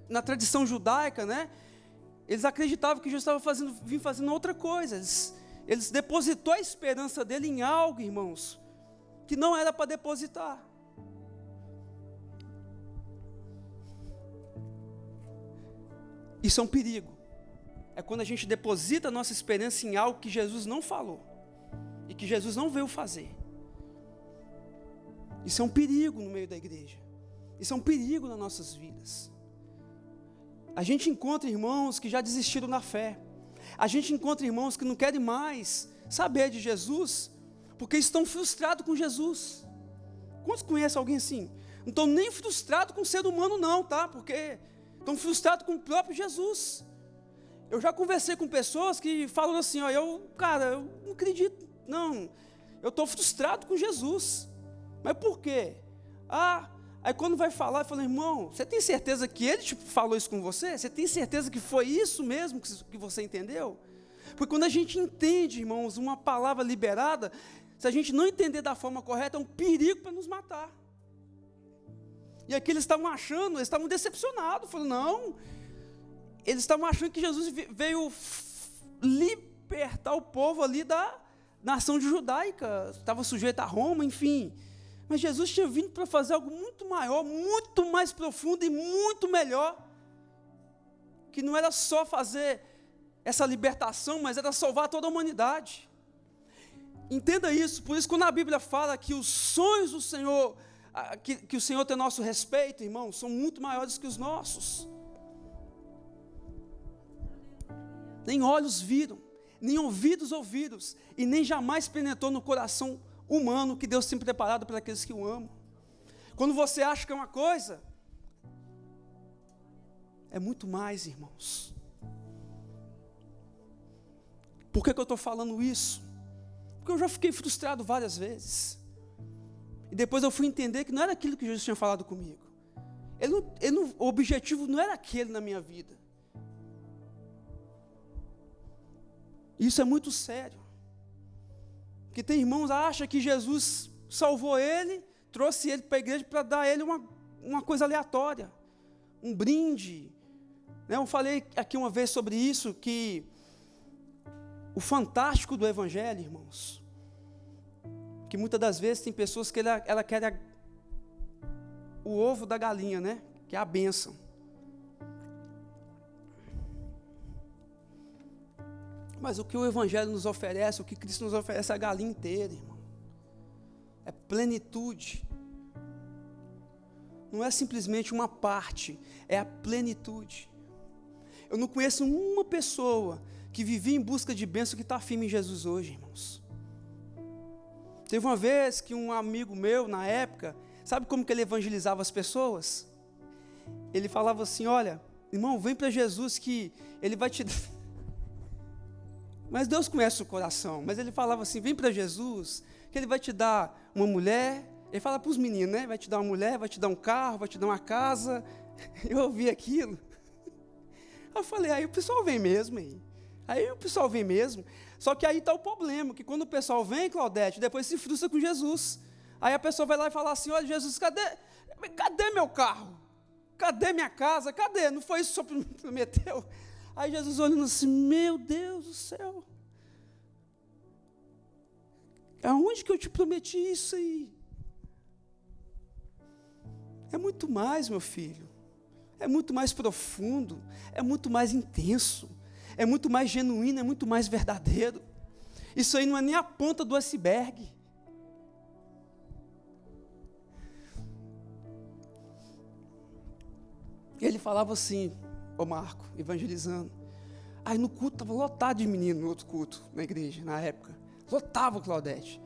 na tradição judaica, né? Eles acreditavam que Jesus estava vinha fazendo outra coisa. Eles depositou a esperança dele em algo, irmãos, que não era para depositar. Isso é um perigo. É quando a gente deposita a nossa esperança em algo que Jesus não falou e que Jesus não veio fazer. Isso é um perigo no meio da igreja. Isso é um perigo nas nossas vidas. A gente encontra irmãos que já desistiram da fé. A gente encontra irmãos que não querem mais saber de Jesus, porque estão frustrados com Jesus. Quantos conhecem alguém assim? Não estão nem frustrados com o ser humano não, tá? Porque estão frustrados com o próprio Jesus. Eu já conversei com pessoas que falam assim, ó, eu não acredito, não. Eu estou frustrado com Jesus. Mas por quê? Aí quando vai falar, fala, irmão, você tem certeza que ele falou isso com você? Você tem certeza que foi isso mesmo que você entendeu? Porque quando a gente entende, irmãos, uma palavra liberada, se a gente não entender da forma correta, é um perigo para nos matar. E aqui eles estavam decepcionados, falaram, não, eles estavam achando que Jesus veio libertar o povo ali da nação judaica, estava sujeito a Roma, enfim. Mas Jesus tinha vindo para fazer algo muito maior, muito mais profundo e muito melhor, que não era só fazer essa libertação, mas era salvar toda a humanidade. Entenda isso. Por isso, quando a Bíblia fala que os sonhos do Senhor, que o Senhor tem nosso respeito, irmãos, são muito maiores que os nossos. Nem olhos viram, nem ouvidos ouviram, e nem jamais penetrou no coração humano que Deus tem preparado para aqueles que o amam. Quando você acha que é uma coisa, é muito mais, irmãos. Por que eu estou falando isso? Porque eu já fiquei frustrado várias vezes. E depois eu fui entender que não era aquilo que Jesus tinha falado comigo. O objetivo não era aquele na minha vida. Isso é muito sério. Porque tem irmãos que acham que Jesus salvou ele, trouxe ele para a igreja para dar a ele uma coisa aleatória. Um brinde. Eu falei aqui uma vez sobre isso, que o fantástico do evangelho, irmãos, que muitas das vezes tem pessoas que ela quer o ovo da galinha, né? Que é a bênção. Mas o que o evangelho nos oferece, o que Cristo nos oferece é a galinha inteira, irmão. É plenitude. Não é simplesmente uma parte, é a plenitude. Eu não conheço uma pessoa que vivia em busca de bênção que está firme em Jesus hoje, irmãos. Teve uma vez que um amigo meu, na época, sabe como que ele evangelizava as pessoas? Ele falava assim, olha, irmão, vem para Jesus que ele vai te... Mas Deus conhece o coração, mas ele falava assim, vem para Jesus, que ele vai te dar uma mulher, ele fala para os meninos, né? Vai te dar uma mulher, vai te dar um carro, vai te dar uma casa. Eu ouvi aquilo. Eu falei, aí o pessoal vem mesmo, aí o pessoal vem mesmo. Só que aí está o problema, que quando o pessoal vem, Claudete, depois se frustra com Jesus. Aí a pessoa vai lá e fala assim, olha Jesus, cadê meu carro? Cadê minha casa? Cadê? Não foi isso que o Senhor prometeu? Aí Jesus olhando assim, meu Deus do céu. Aonde que eu te prometi isso aí? É muito mais, meu filho. É muito mais profundo, é muito mais intenso, é muito mais genuíno, é muito mais verdadeiro. Isso aí não é nem a ponta do iceberg. Ele falava assim, ô Marco, evangelizando. Aí no culto, estava lotado de menino, no outro culto, na igreja, na época. Lotava, Claudete.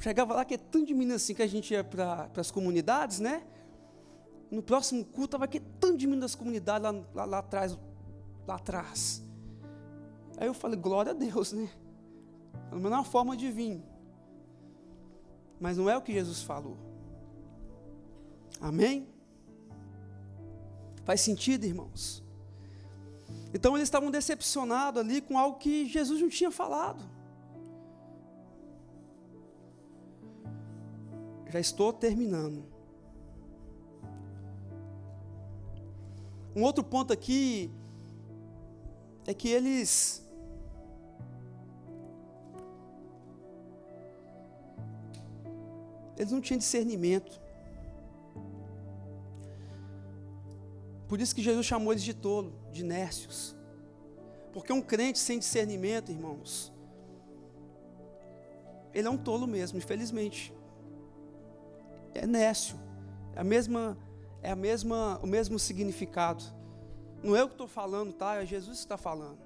Chegava lá, que é tanto de menino assim, que a gente ia para as comunidades, né? No próximo culto, estava aqui tanto de menino das comunidades, lá atrás. Aí eu falei, glória a Deus, né? Pelo menos uma forma de vir. Mas não é o que Jesus falou. Amém? Faz sentido, irmãos? Então eles estavam decepcionados ali com algo que Jesus não tinha falado. Já estou terminando. Um outro ponto aqui é que eles não tinham discernimento. Por isso que Jesus chamou eles de tolo, de nércios. Porque um crente sem discernimento, irmãos, ele é um tolo mesmo, infelizmente. É nércio. O mesmo significado. Não é eu que estou falando, tá? É Jesus que está falando.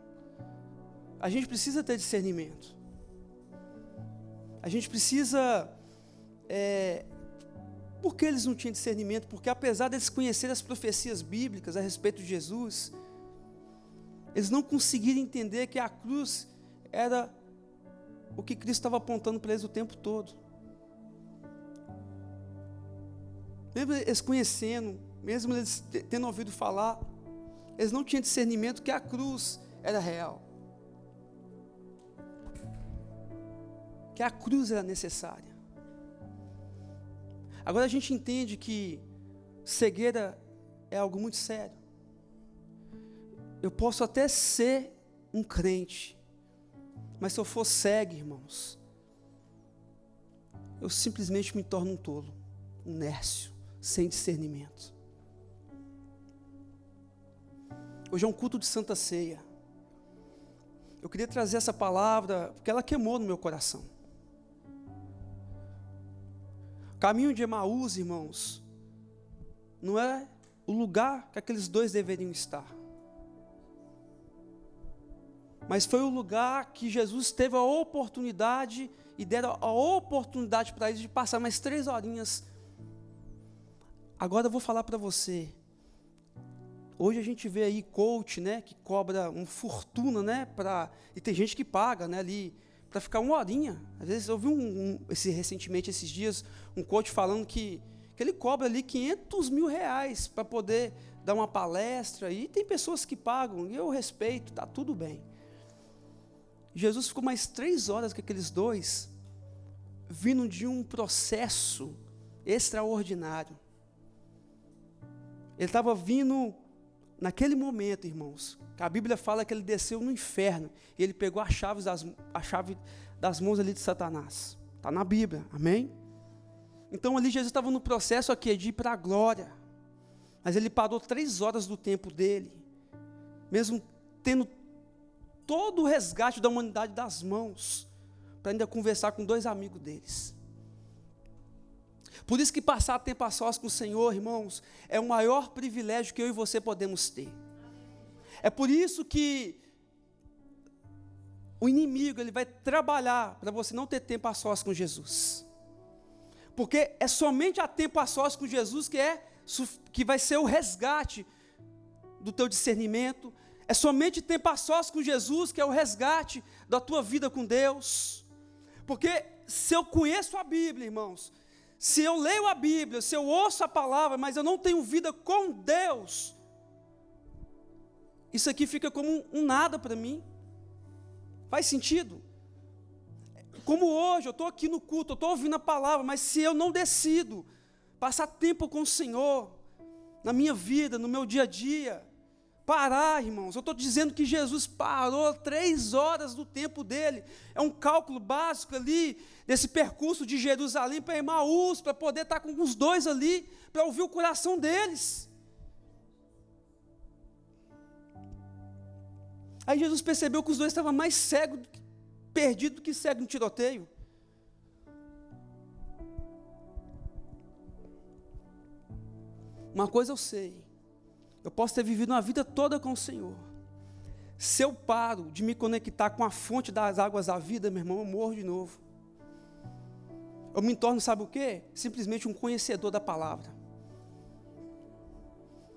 A gente precisa ter discernimento. A gente precisa... Por que eles não tinham discernimento? Porque apesar deles conhecerem as profecias bíblicas a respeito de Jesus, eles não conseguiram entender que a cruz era o que Cristo estava apontando para eles o tempo todo. Mesmo eles conhecendo, mesmo eles tendo ouvido falar, eles não tinham discernimento que a cruz era real. Que a cruz era necessária. Agora a gente entende que cegueira é algo muito sério. Eu posso até ser um crente, mas se eu for cego, irmãos, eu simplesmente me torno um tolo, um nércio, sem discernimento. Hoje é um culto de Santa Ceia. Eu queria trazer essa palavra, porque ela queimou no meu coração. Caminho de Emaús, irmãos, não é o lugar que aqueles dois deveriam estar. Mas foi o lugar que Jesus teve a oportunidade, e deram a oportunidade para eles de passar mais 3 horinhas. Agora eu vou falar para você, Hoje a gente vê aí coach, né, que cobra uma fortuna, né, e tem gente que paga, né, ali, para ficar uma horinha. Às vezes eu vi recentemente, esses dias, um coach falando que ele cobra ali R$500 mil para poder dar uma palestra, e tem pessoas que pagam, e eu respeito, está tudo bem. Jesus ficou mais 3 horas com aqueles dois, vindo de um processo extraordinário. Ele estava vindo, naquele momento, irmãos, que a Bíblia fala que ele desceu no inferno, e ele pegou a chave das mãos ali de Satanás. Está na Bíblia, amém? Então ali Jesus estava no processo aqui de ir para a glória, mas ele parou 3 horas do tempo dele, mesmo tendo todo o resgate da humanidade das mãos, para ainda conversar com 2 amigos deles. Por isso que passar tempo a sós com o Senhor, irmãos, é o maior privilégio que eu e você podemos ter. É por isso que o inimigo, ele vai trabalhar para você não ter tempo a sós com Jesus. Porque é somente a tempo a sós com Jesus que vai ser o resgate do teu discernimento. É somente tempo a sós com Jesus que é o resgate da tua vida com Deus. Porque se eu conheço a Bíblia, irmãos, se eu leio a Bíblia, se eu ouço a palavra, mas eu não tenho vida com Deus, isso aqui fica como um nada para mim. Faz sentido? Como hoje, eu estou aqui no culto, eu estou ouvindo a palavra, mas se eu não decido passar tempo com o Senhor, na minha vida, no meu dia a dia, parar, irmãos, eu estou dizendo que Jesus parou 3 horas do tempo dele, é um cálculo básico ali, desse percurso de Jerusalém para Emaús, para poder estar com os 2 ali, para ouvir o coração deles. Aí Jesus percebeu que os 2 estavam mais cegos, perdidos do que cego no tiroteio. Uma coisa eu sei, eu posso ter vivido uma vida toda com o Senhor. Se eu paro de me conectar com a fonte das águas da vida, meu irmão, eu morro de novo. Eu me torno, sabe o quê? Simplesmente um conhecedor da palavra.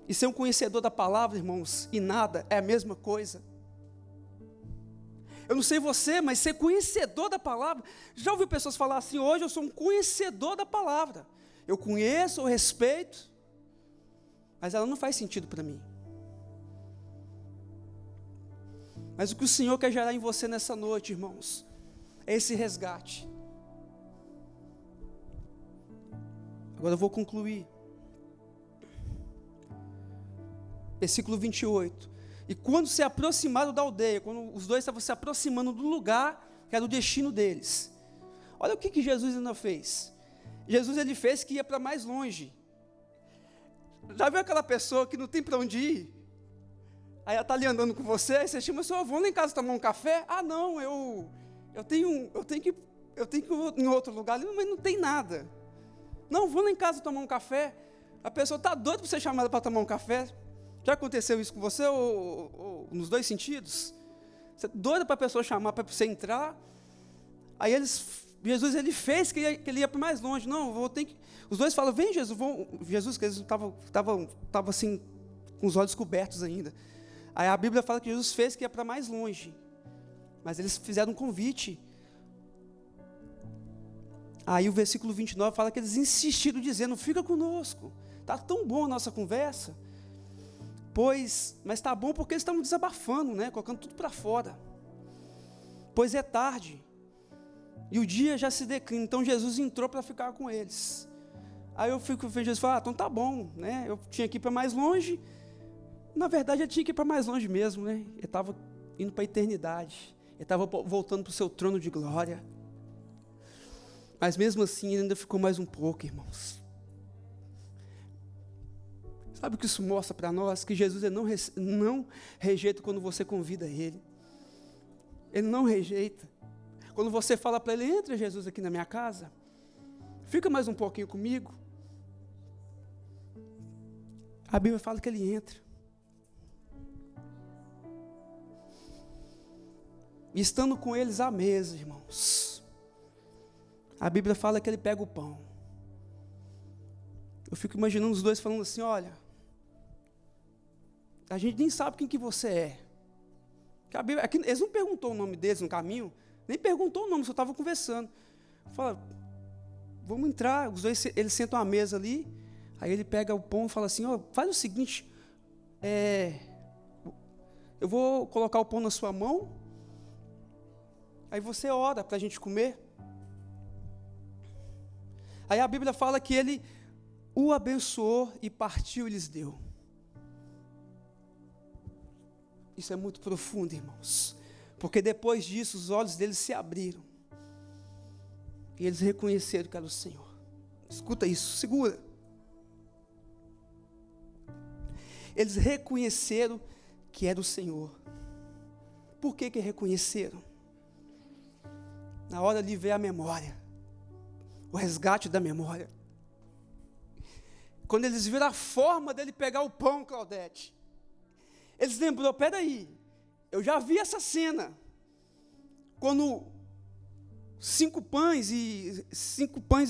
E ser um conhecedor da palavra, irmãos, e nada é a mesma coisa. Eu não sei você, mas ser conhecedor da palavra, já ouviu pessoas falar assim, hoje eu sou um conhecedor da palavra. Eu conheço, eu respeito, mas ela não faz sentido para mim. Mas o que o Senhor quer gerar em você nessa noite, irmãos, é esse resgate. Agora eu vou concluir. Versículo 28. E quando se aproximaram da aldeia, quando os 2 estavam se aproximando do lugar que era o destino deles, olha o que Jesus ainda fez. Jesus, ele fez que ia para mais longe. Já viu aquela pessoa que não tem para onde ir? Aí ela está ali andando com você, aí você chama, senhor, vamos lá em casa tomar um café? Ah, não, eu tenho que ir em outro lugar, mas não tem nada. Não, vou lá em casa tomar um café. A pessoa está doida para ser chamada para tomar um café. Já aconteceu isso com você, ou nos 2 sentidos? Você é doida para a pessoa chamar, para você entrar. Aí Jesus, ele fez que ele ia para mais longe. Não, os 2 falam, vem Jesus, Jesus, que eles estavam assim, com os olhos cobertos ainda. Aí a Bíblia fala que Jesus fez que ia para mais longe. Mas eles fizeram um convite. Aí o versículo 29 fala que eles insistiram dizendo, fica conosco, está tão bom a nossa conversa. Mas está bom porque eles estavam desabafando, né? Colocando tudo para fora. Pois é tarde, e o dia já se declina, então Jesus entrou para ficar com eles. Aí eu fico vendo Jesus falar, então tá bom, né? Eu tinha que ir para mais longe, na verdade eu tinha que ir para mais longe mesmo, né? Ele estava indo para a eternidade, ele estava voltando para o seu trono de glória, mas mesmo assim ele ainda ficou mais um pouco, irmãos. Sabe o que isso mostra para nós? Que Jesus ele não rejeita quando você convida Ele. Ele não rejeita. Quando você fala para Ele, entra Jesus aqui na minha casa, fica mais um pouquinho comigo. A Bíblia fala que Ele entra. E estando com eles à mesa, irmãos, a Bíblia fala que Ele pega o pão. Eu fico imaginando os 2 falando assim, olha, a gente nem sabe quem que você é. Eles não perguntou o nome deles no caminho, nem perguntou o nome, só estavam conversando. Fala, vamos entrar, os dois, eles sentam à mesa ali, aí ele pega o pão e fala assim, faz o seguinte, eu vou colocar o pão na sua mão, aí você ora para a gente comer. Aí a Bíblia fala que ele o abençoou e partiu e lhes deu. Isso é muito profundo, irmãos, porque depois disso os olhos deles se abriram e eles reconheceram que era o Senhor. Escuta isso, segura. Eles reconheceram que era o Senhor. Por que reconheceram? Na hora de ver a memória, o resgate da memória. Quando eles viram a forma dele pegar o pão, Claudete, eles lembrou, peraí, eu já vi essa cena, quando 5 pães e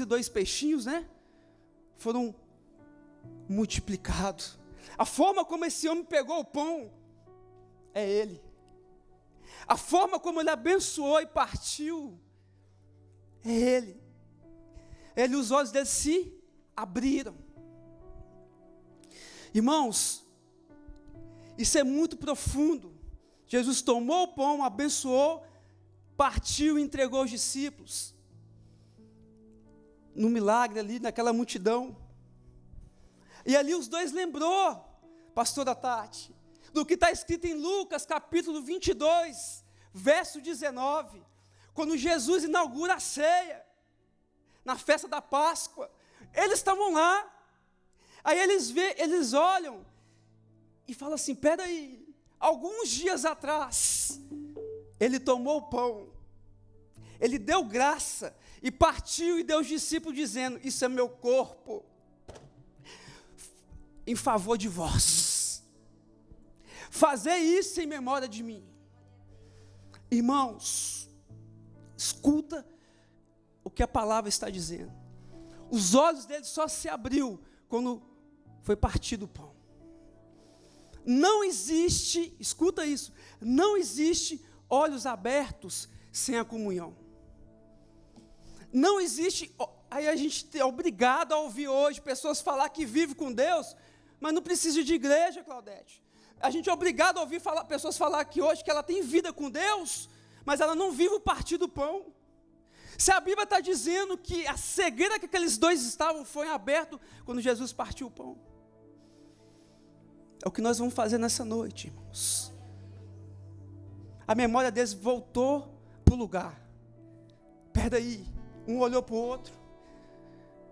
2 peixinhos, né, foram multiplicados. A forma como esse homem pegou o pão, é ele. A forma como ele abençoou e partiu, é ele. Os olhos dele se abriram. Irmãos, isso é muito profundo. Jesus tomou o pão, abençoou, partiu e entregou aos discípulos. No milagre ali, naquela multidão. E ali os dois lembrou, pastora Tati, do que está escrito em Lucas, capítulo 22, verso 19, quando Jesus inaugura a ceia, na festa da Páscoa. Eles estavam lá, aí eles olham, e falam assim, peraí, alguns dias atrás, ele tomou o pão, ele deu graça, e partiu e deu aos discípulos dizendo, isso é meu corpo, em favor de vós, fazer isso em memória de mim. Irmãos, escuta o que a palavra está dizendo. Os olhos dele só se abriu quando foi partido o pão. Não existe, escuta isso, não existe olhos abertos sem a comunhão. Não existe, aí a gente é obrigado a ouvir hoje pessoas falar que vive com Deus, mas não precisa de igreja, Claudete. A gente é obrigado a ouvir pessoas falar que hoje que ela tem vida com Deus, mas ela não vive o partir do pão. Se a Bíblia está dizendo que a cegueira que aqueles dois estavam foi aberto quando Jesus partiu o pão. É o que nós vamos fazer nessa noite, irmãos. A memória deles voltou para o lugar. Peraí, um olhou para o outro,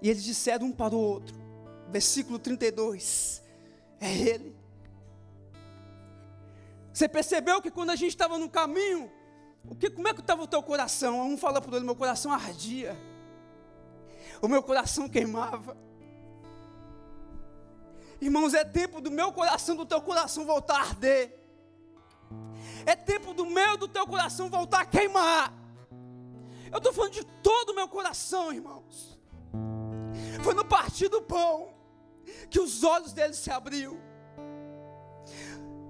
e eles disseram um para o outro, versículo 32, é ele. Você percebeu que quando a gente estava no caminho, como é que estava o teu coração? Um fala para o outro, meu coração ardia, o meu coração queimava. Irmãos, é tempo do meu coração, do teu coração voltar a arder. É tempo do meu e do teu coração voltar a queimar. Eu estou falando de todo o meu coração, irmãos. Foi no partir do pão que os olhos deles se abriu.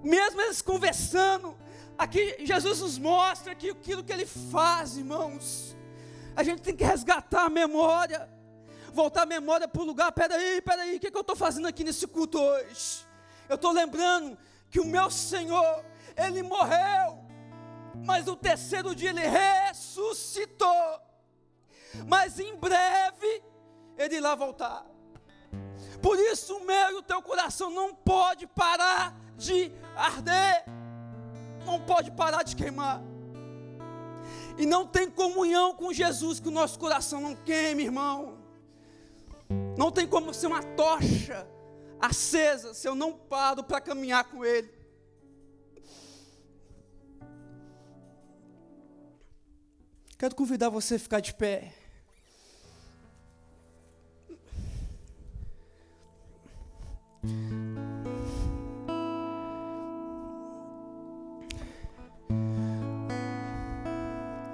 Mesmo eles conversando, aqui Jesus nos mostra que aquilo que Ele faz, irmãos, a gente tem que resgatar a memória, voltar a memória para o lugar. Peraí, o que eu estou fazendo aqui nesse culto hoje? Eu estou lembrando que o meu Senhor, Ele morreu, mas no terceiro dia Ele ressuscitou, mas em breve Ele irá voltar. Por isso o meu e o teu coração não pode parar de arder, não pode parar de queimar, e não tem comunhão com Jesus que o nosso coração não queime, irmão. Não tem como ser uma tocha acesa se eu não paro para caminhar com Ele. Quero convidar você a ficar de pé.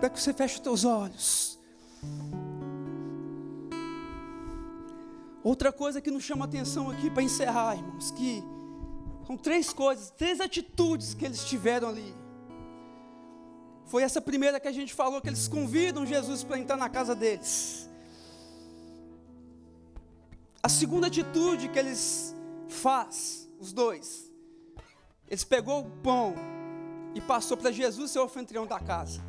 Para que você feche os teus olhos. Outra coisa que nos chama atenção aqui para encerrar, irmãos, que São 3 coisas, 3 atitudes que eles tiveram ali. Foi essa primeira que a gente falou, que eles convidam Jesus para entrar na casa deles. A segunda atitude que eles fazem, os dois, eles pegou o pão e passou para Jesus ser o anfitrião da casa.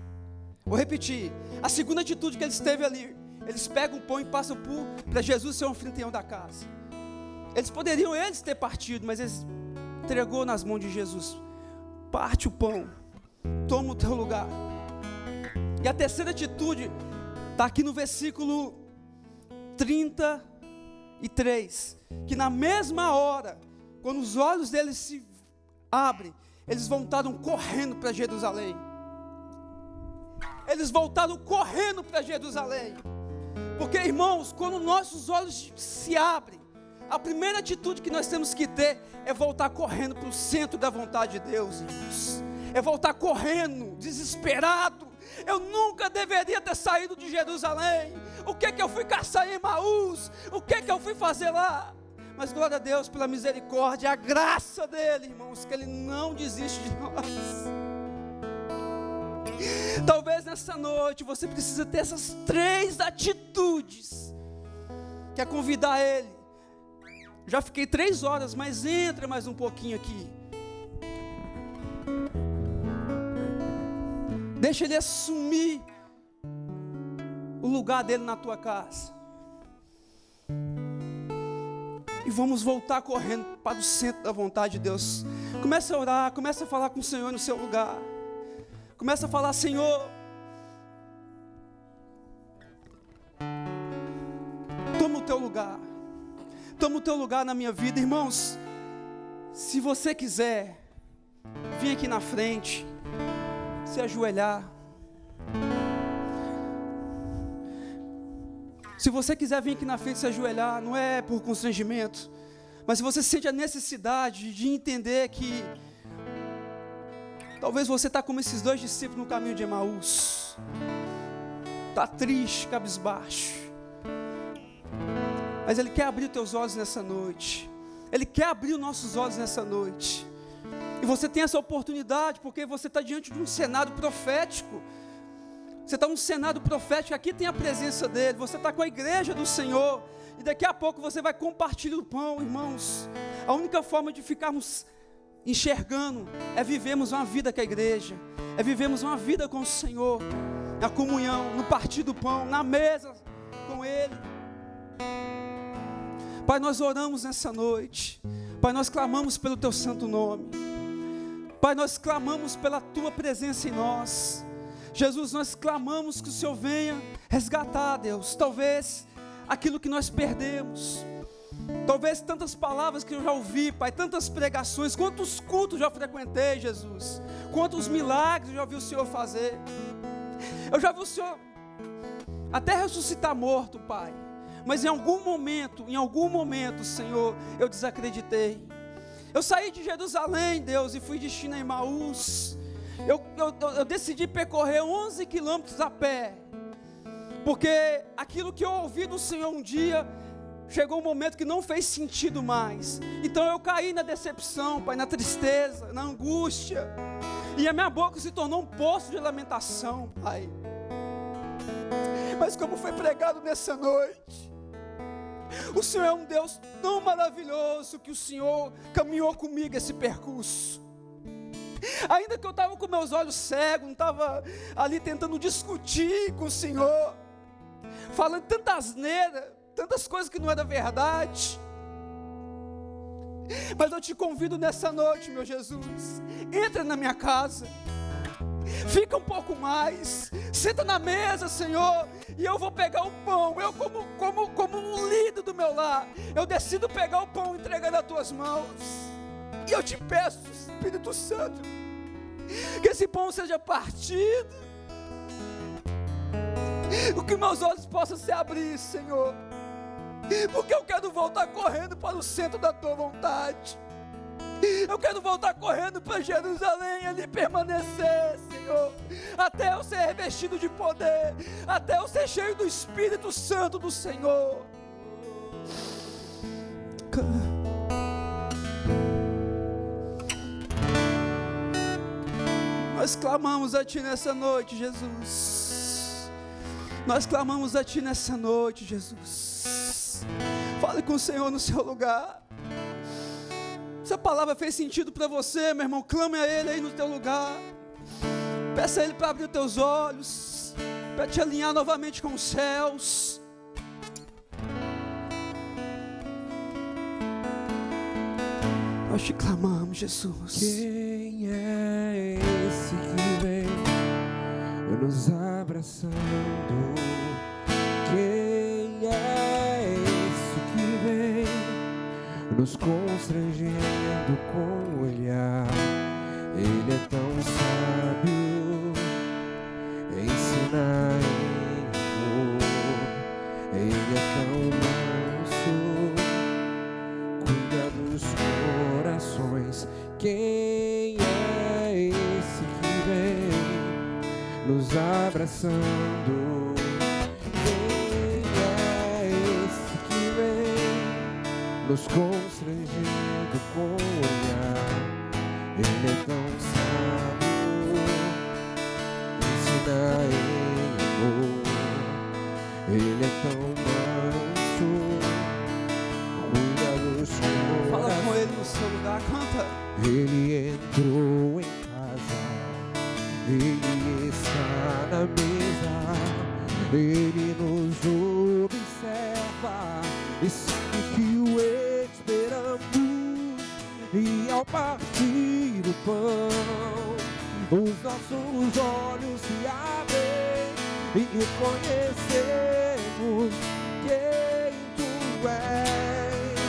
Vou repetir, a segunda atitude que eles teve ali, eles pegam o pão e passam para Jesus ser o anfitrião da casa. Eles poderiam ter partido, mas eles entregou nas mãos de Jesus. Parte o pão, toma o teu lugar. E a terceira atitude está aqui no versículo 33, que na mesma hora, quando os olhos deles se abrem, eles voltaram correndo para Jerusalém. Eles voltaram correndo para Jerusalém. Porque, irmãos, quando nossos olhos se abrem, a primeira atitude que nós temos que ter é voltar correndo para o centro da vontade de Deus, irmãos. É voltar correndo, desesperado. Eu nunca deveria ter saído de Jerusalém. O que eu fui caçar em Emaús? O que eu fui fazer lá? Mas glória a Deus pela misericórdia, a graça dele, irmãos, que ele não desiste de nós. Talvez nessa noite você precisa ter essas 3 atitudes, que é convidar ele. Já fiquei 3 horas, mas entra mais um pouquinho aqui. Deixa ele assumir o lugar dele na tua casa. E vamos voltar correndo para o centro da vontade de Deus. Começa a orar, começa a falar com o Senhor no seu lugar. Começa a falar: Senhor, toma o teu lugar. Toma o teu lugar na minha vida. Irmãos, se você quiser, vem aqui na frente, se ajoelhar. Se você quiser vir aqui na frente se ajoelhar, não é por constrangimento, mas se você sente a necessidade de entender que talvez você está como esses 2 discípulos no caminho de Emaús, está triste, cabisbaixo, mas Ele quer abrir os teus olhos nessa noite. Ele quer abrir os nossos olhos nessa noite. E você tem essa oportunidade, porque você está diante de um cenário profético. Você está num cenário profético, aqui tem a presença dEle. Você está com a igreja do Senhor. E daqui a pouco você vai compartilhar o pão, irmãos. A única forma de ficarmos enxergando é vivermos uma vida com a igreja. É vivermos uma vida com o Senhor. Na comunhão, no partir do pão, na mesa com Ele. Pai, nós oramos nessa noite. Pai, nós clamamos pelo Teu santo nome. Pai, nós clamamos pela Tua presença em nós. Jesus, nós clamamos que o Senhor venha resgatar, Deus, talvez aquilo que nós perdemos. Talvez tantas palavras que eu já ouvi, Pai, tantas pregações, quantos cultos já frequentei, Jesus. Quantos milagres eu já vi o Senhor fazer. Eu já vi o Senhor até ressuscitar morto, Pai. Mas em algum momento, Senhor, eu desacreditei. Eu saí de Jerusalém, Deus, e fui destino a Emaús. Eu decidi percorrer 11 quilômetros a pé, porque aquilo que eu ouvi do Senhor um dia, chegou um momento que não fez sentido mais. Então eu caí na decepção, Pai, na tristeza, na angústia, e a minha boca se tornou um poço de lamentação, Pai. Mas como foi pregado nessa noite, o Senhor é um Deus tão maravilhoso, que o Senhor caminhou comigo esse percurso. Ainda que eu estava com meus olhos cegos, não estava ali tentando discutir com o Senhor, falando tanta asneira, tantas coisas que não eram verdade. Mas eu te convido nessa noite, meu Jesus, entra na minha casa, fica um pouco mais, senta na mesa, Senhor, e eu vou pegar o pão. Eu como um líder do meu lar, eu decido pegar o pão e entregar nas tuas mãos. E eu te peço, Espírito Santo, que esse pão seja partido, que meus olhos possam se abrir, Senhor, porque eu quero voltar correndo para o centro da tua vontade. Eu quero voltar correndo para Jerusalém, ali permanecer, Senhor, até eu ser revestido de poder, até eu ser cheio do Espírito Santo do Senhor. Nós clamamos a Ti nessa noite, Jesus. Nós clamamos a Ti nessa noite, Jesus. Fale com o Senhor no seu lugar. Se a palavra fez sentido para você, meu irmão, clame a Ele aí no teu lugar. Peça a Ele para abrir os teus olhos, para te alinhar novamente com os céus. Nós te clamamos, Jesus. Quem é esse que vem nos abraçando? Quem é esse que vem nos constrangendo com o olhar? Ele é tão sábio, ensina em amor. Ele é tão manso, cuida dos corações. Quem é esse que vem nos abraçando? Quem é esse que vem nos constrangendo com o olhar? Ele é tão sábio, ensina em amor. Ele é tão manso, cuida dos corações. Fala com Ele no seu lugar, canta. Ele entrou em casa, Ele está na mesa, Ele nos observa e sabe que o esperamos. E ao partir o pão, os nossos olhos se abrem e reconhecemos quem Tu és.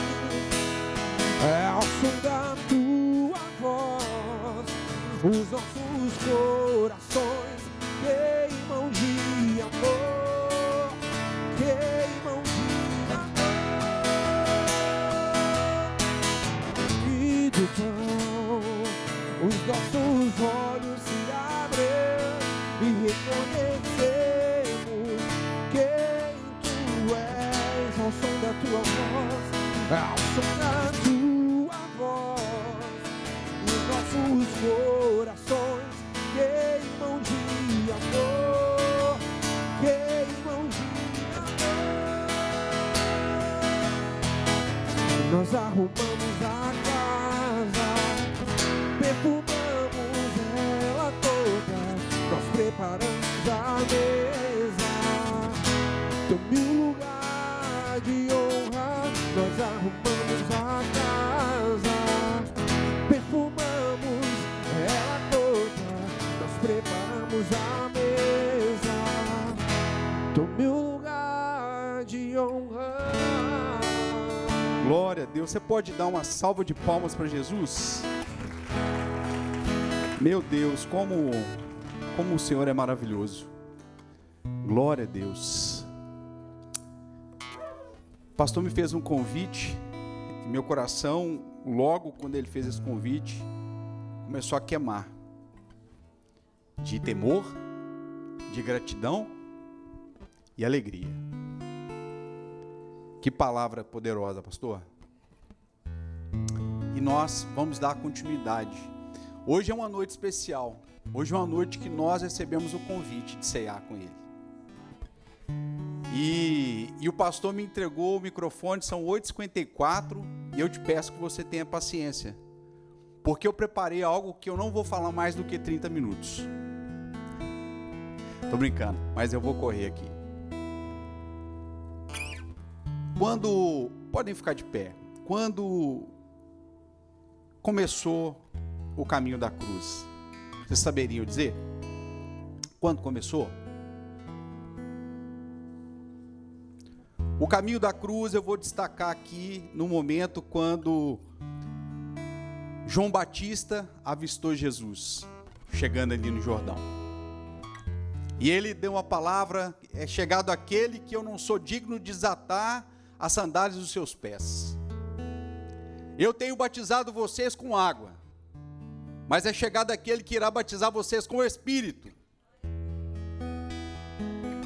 É ao som da Tua voz, os nossos corações queimam de amor, queimam de amor. E do pão, os nossos olhos se abrem e reconhecemos quem Tu és. Ao som da Tua voz, ao som da Tua voz, os nossos corações queimam de amor, queimam de amor. Nós arrumamos a casa, perfumamos ela toda, nós preparamos a mesa, tome um lugar de honra. Nós arrumamos a casa, perfumamos ela toda, nós preparamos a mesa, tome um lugar de honra. Glória a Deus. Você pode dar uma salva de palmas para Jesus? Meu Deus, como o Senhor é maravilhoso. Glória a Deus. O pastor me fez um convite e meu coração, logo quando ele fez esse convite, começou a queimar de temor, de gratidão e alegria. Que palavra poderosa, pastor. E nós vamos dar continuidade. Hoje é uma noite especial. Hoje é uma noite que nós recebemos o convite de ceiar com Ele. E o pastor me entregou o microfone, são 8h54, e eu te peço que você tenha paciência, porque eu preparei algo que eu não vou falar mais do que 30 minutos. Tô brincando, mas eu vou correr aqui. Podem ficar de pé, quando começou o caminho da cruz, vocês saberiam dizer? Quando começou? O caminho da cruz eu vou destacar aqui no momento quando João Batista avistou Jesus, chegando ali no Jordão. E ele deu uma palavra: é chegado aquele que eu não sou digno de desatar as sandálias dos seus pés. Eu tenho batizado vocês com água, mas é chegado aquele que irá batizar vocês com o Espírito.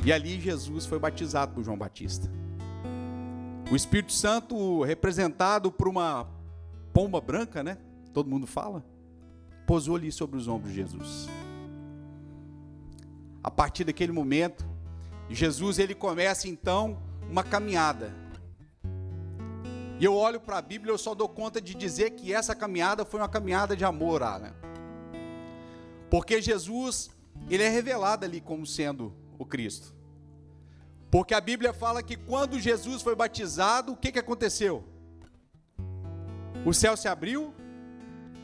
E ali Jesus foi batizado por João Batista. O Espírito Santo, representado por uma pomba branca, né? Todo mundo fala, pousou ali sobre os ombros de Jesus. a partir daquele momento, Jesus ele começa então uma caminhada. E eu olho para a Bíblia e eu só dou conta de dizer que essa caminhada foi uma caminhada de amor, né? Porque Jesus, ele é revelado ali como sendo o Cristo. Porque a Bíblia fala que quando Jesus foi batizado, o que aconteceu? O céu se abriu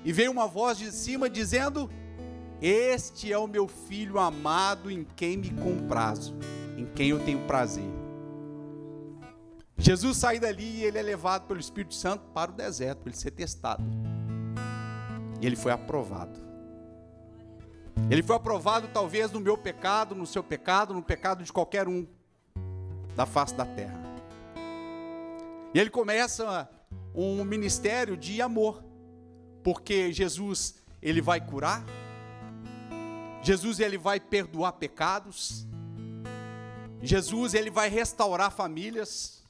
e veio uma voz de cima dizendo: este é o meu filho amado em quem me comprazo, em quem eu tenho prazer. Jesus sai dali e ele é levado pelo Espírito Santo para o deserto, para ele ser testado. E ele foi aprovado. Ele foi aprovado talvez no meu pecado, no seu pecado, no pecado de qualquer um da face da terra. E ele começa um ministério de amor, porque Jesus, ele vai curar, Jesus, ele vai perdoar pecados, Jesus, ele vai restaurar famílias,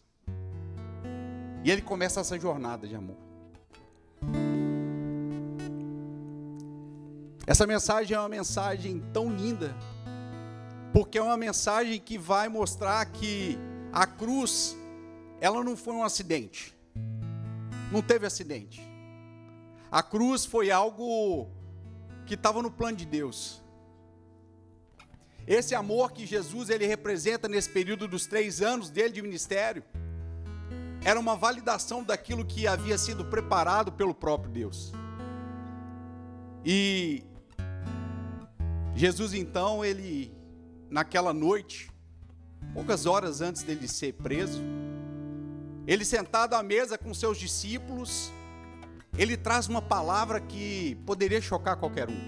e ele começa essa jornada de amor. Essa mensagem é uma mensagem tão linda, porque é uma mensagem que vai mostrar que a cruz, ela não foi um acidente, não teve acidente. A cruz foi algo que estava no plano de Deus. Esse amor que Jesus ele representa nesse período dos 3 anos dele de ministério, era uma validação daquilo que havia sido preparado pelo próprio Deus. E Jesus então, ele, naquela noite, poucas horas antes dele ser preso, ele sentado à mesa com seus discípulos, ele traz uma palavra que poderia chocar qualquer um.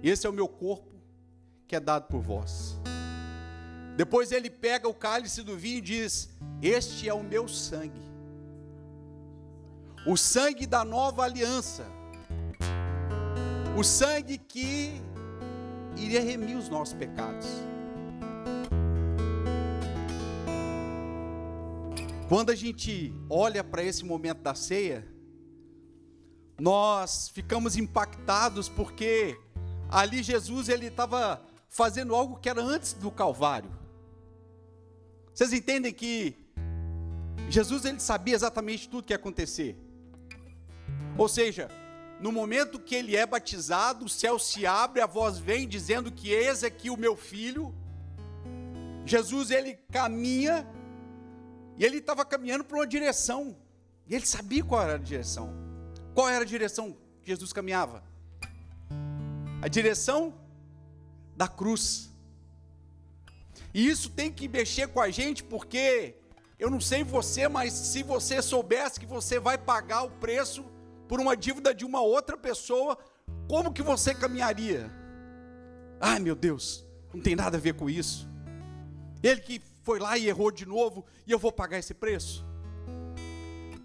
Esse é o meu corpo que é dado por vós. Depois ele pega o cálice do vinho e diz: este é o meu sangue, o sangue da nova aliança, o sangue que iria remir os nossos pecados. Quando a gente olha para esse momento da ceia, nós ficamos impactados, porque ali Jesus ele estava fazendo algo que era antes do Calvário. Vocês entendem que Jesus ele sabia exatamente tudo que ia acontecer. Ou seja, no momento que ele é batizado, o céu se abre, a voz vem dizendo que eis aqui o meu filho. Jesus ele caminha, e ele estava caminhando para uma direção, e ele sabia qual era a direção. Qual era a direção que Jesus caminhava? A direção da cruz. E isso tem que mexer com a gente, porque eu não sei você, mas se você soubesse que você vai pagar o preço por uma dívida de uma outra pessoa, como que você caminharia? Ai meu Deus, não tem nada a ver com isso. Ele que foi lá e errou de novo, e eu vou pagar esse preço?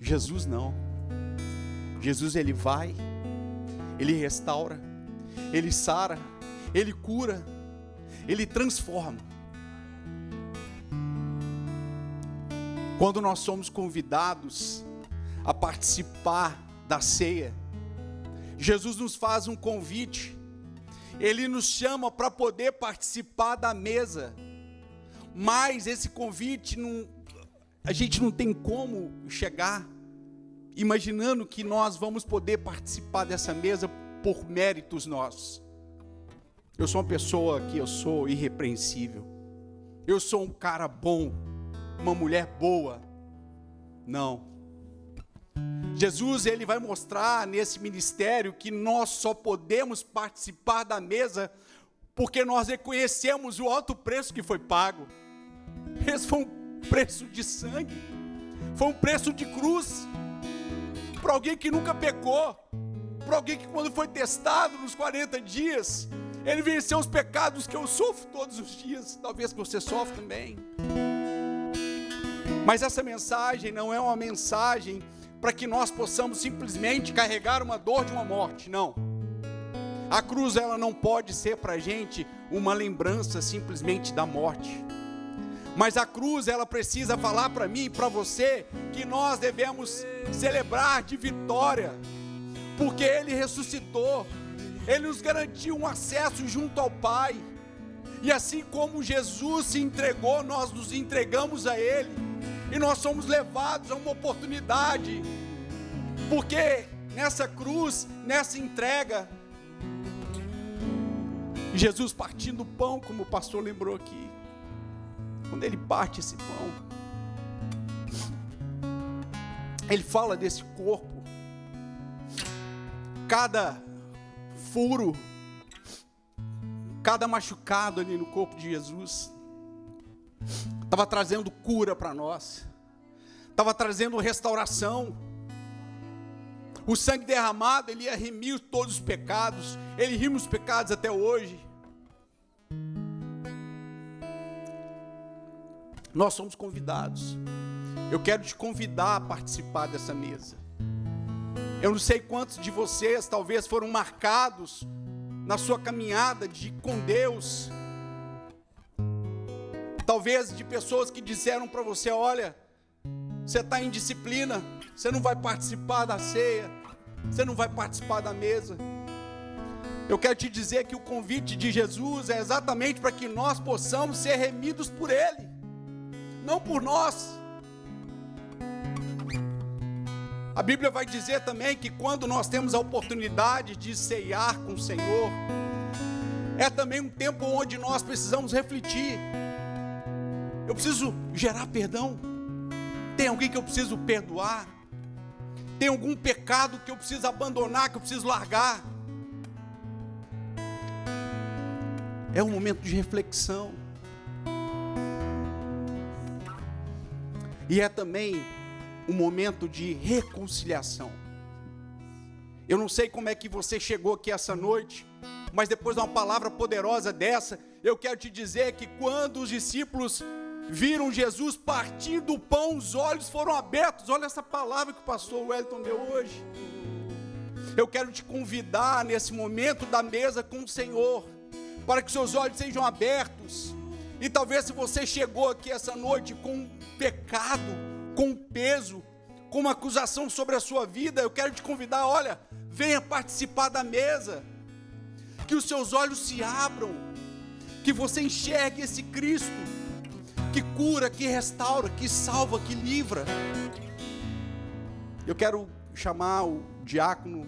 Jesus não. Jesus ele vai, ele restaura, ele sara, ele cura, ele transforma. Quando nós somos convidados a participar da ceia, Jesus nos faz um convite, ele nos chama para poder participar da mesa, mas esse convite a gente não tem como chegar imaginando que nós vamos poder participar dessa mesa por méritos nossos. Eu sou uma pessoa que eu sou irrepreensível, eu sou um cara bom, uma mulher boa. Não. Jesus ele vai mostrar nesse ministério que nós só podemos participar da mesa porque nós reconhecemos o alto preço que foi pago. Esse foi um preço de sangue, foi um preço de cruz, para alguém que nunca pecou, para alguém que quando foi testado nos 40 dias, ele venceu os pecados que eu sofro todos os dias, talvez que você sofre também. Mas essa mensagem não é uma mensagem para que nós possamos simplesmente carregar uma dor de uma morte, não. A cruz ela não pode ser para a gente uma lembrança simplesmente da morte. Mas a cruz ela precisa falar para mim e para você que nós devemos celebrar de vitória, porque Ele ressuscitou, Ele nos garantiu um acesso junto ao Pai, E assim como Jesus se entregou, nós nos entregamos a Ele. E nós somos levados a uma oportunidade. Porque nessa cruz, nessa entrega, Jesus partindo o pão, como o pastor lembrou aqui, quando Ele parte esse pão, Ele fala desse corpo, cada furo, cada machucado ali no corpo de Jesus, estava trazendo cura para nós, estava trazendo restauração. O sangue derramado, Ele ia remir todos os pecados, Ele rime os pecados até hoje. Nós somos convidados. Eu quero te convidar a participar dessa mesa. Eu não sei quantos de vocês talvez foram marcados na sua caminhada com Deus. Talvez de pessoas que disseram para você: olha, você está em disciplina, você não vai participar da ceia, você não vai participar da mesa. Eu quero te dizer que o convite de Jesus é exatamente para que nós possamos ser remidos por Ele, não por nós. A Bíblia vai dizer também que quando nós temos a oportunidade de ceiar com o Senhor, é também um tempo onde nós precisamos refletir. Eu preciso gerar perdão? Tem alguém que eu preciso perdoar? Tem algum pecado que eu preciso abandonar, que eu preciso largar? É um momento de reflexão. E é também um momento de reconciliação. Eu não sei como é que você chegou aqui essa noite, mas depois de uma palavra poderosa dessa, eu quero te dizer que quando os discípulos viram Jesus partindo o pão, os olhos foram abertos. Olha essa palavra que o pastor Wellington deu hoje. Eu quero te convidar nesse momento da mesa com o Senhor, para que seus olhos sejam abertos. E talvez se você chegou aqui essa noite com um pecado, com um peso, com uma acusação sobre a sua vida, eu quero te convidar, olha, venha participar da mesa, que os seus olhos se abram, que você enxergue esse Cristo, que cura, que restaura, que salva, que livra. Eu quero chamar o diácono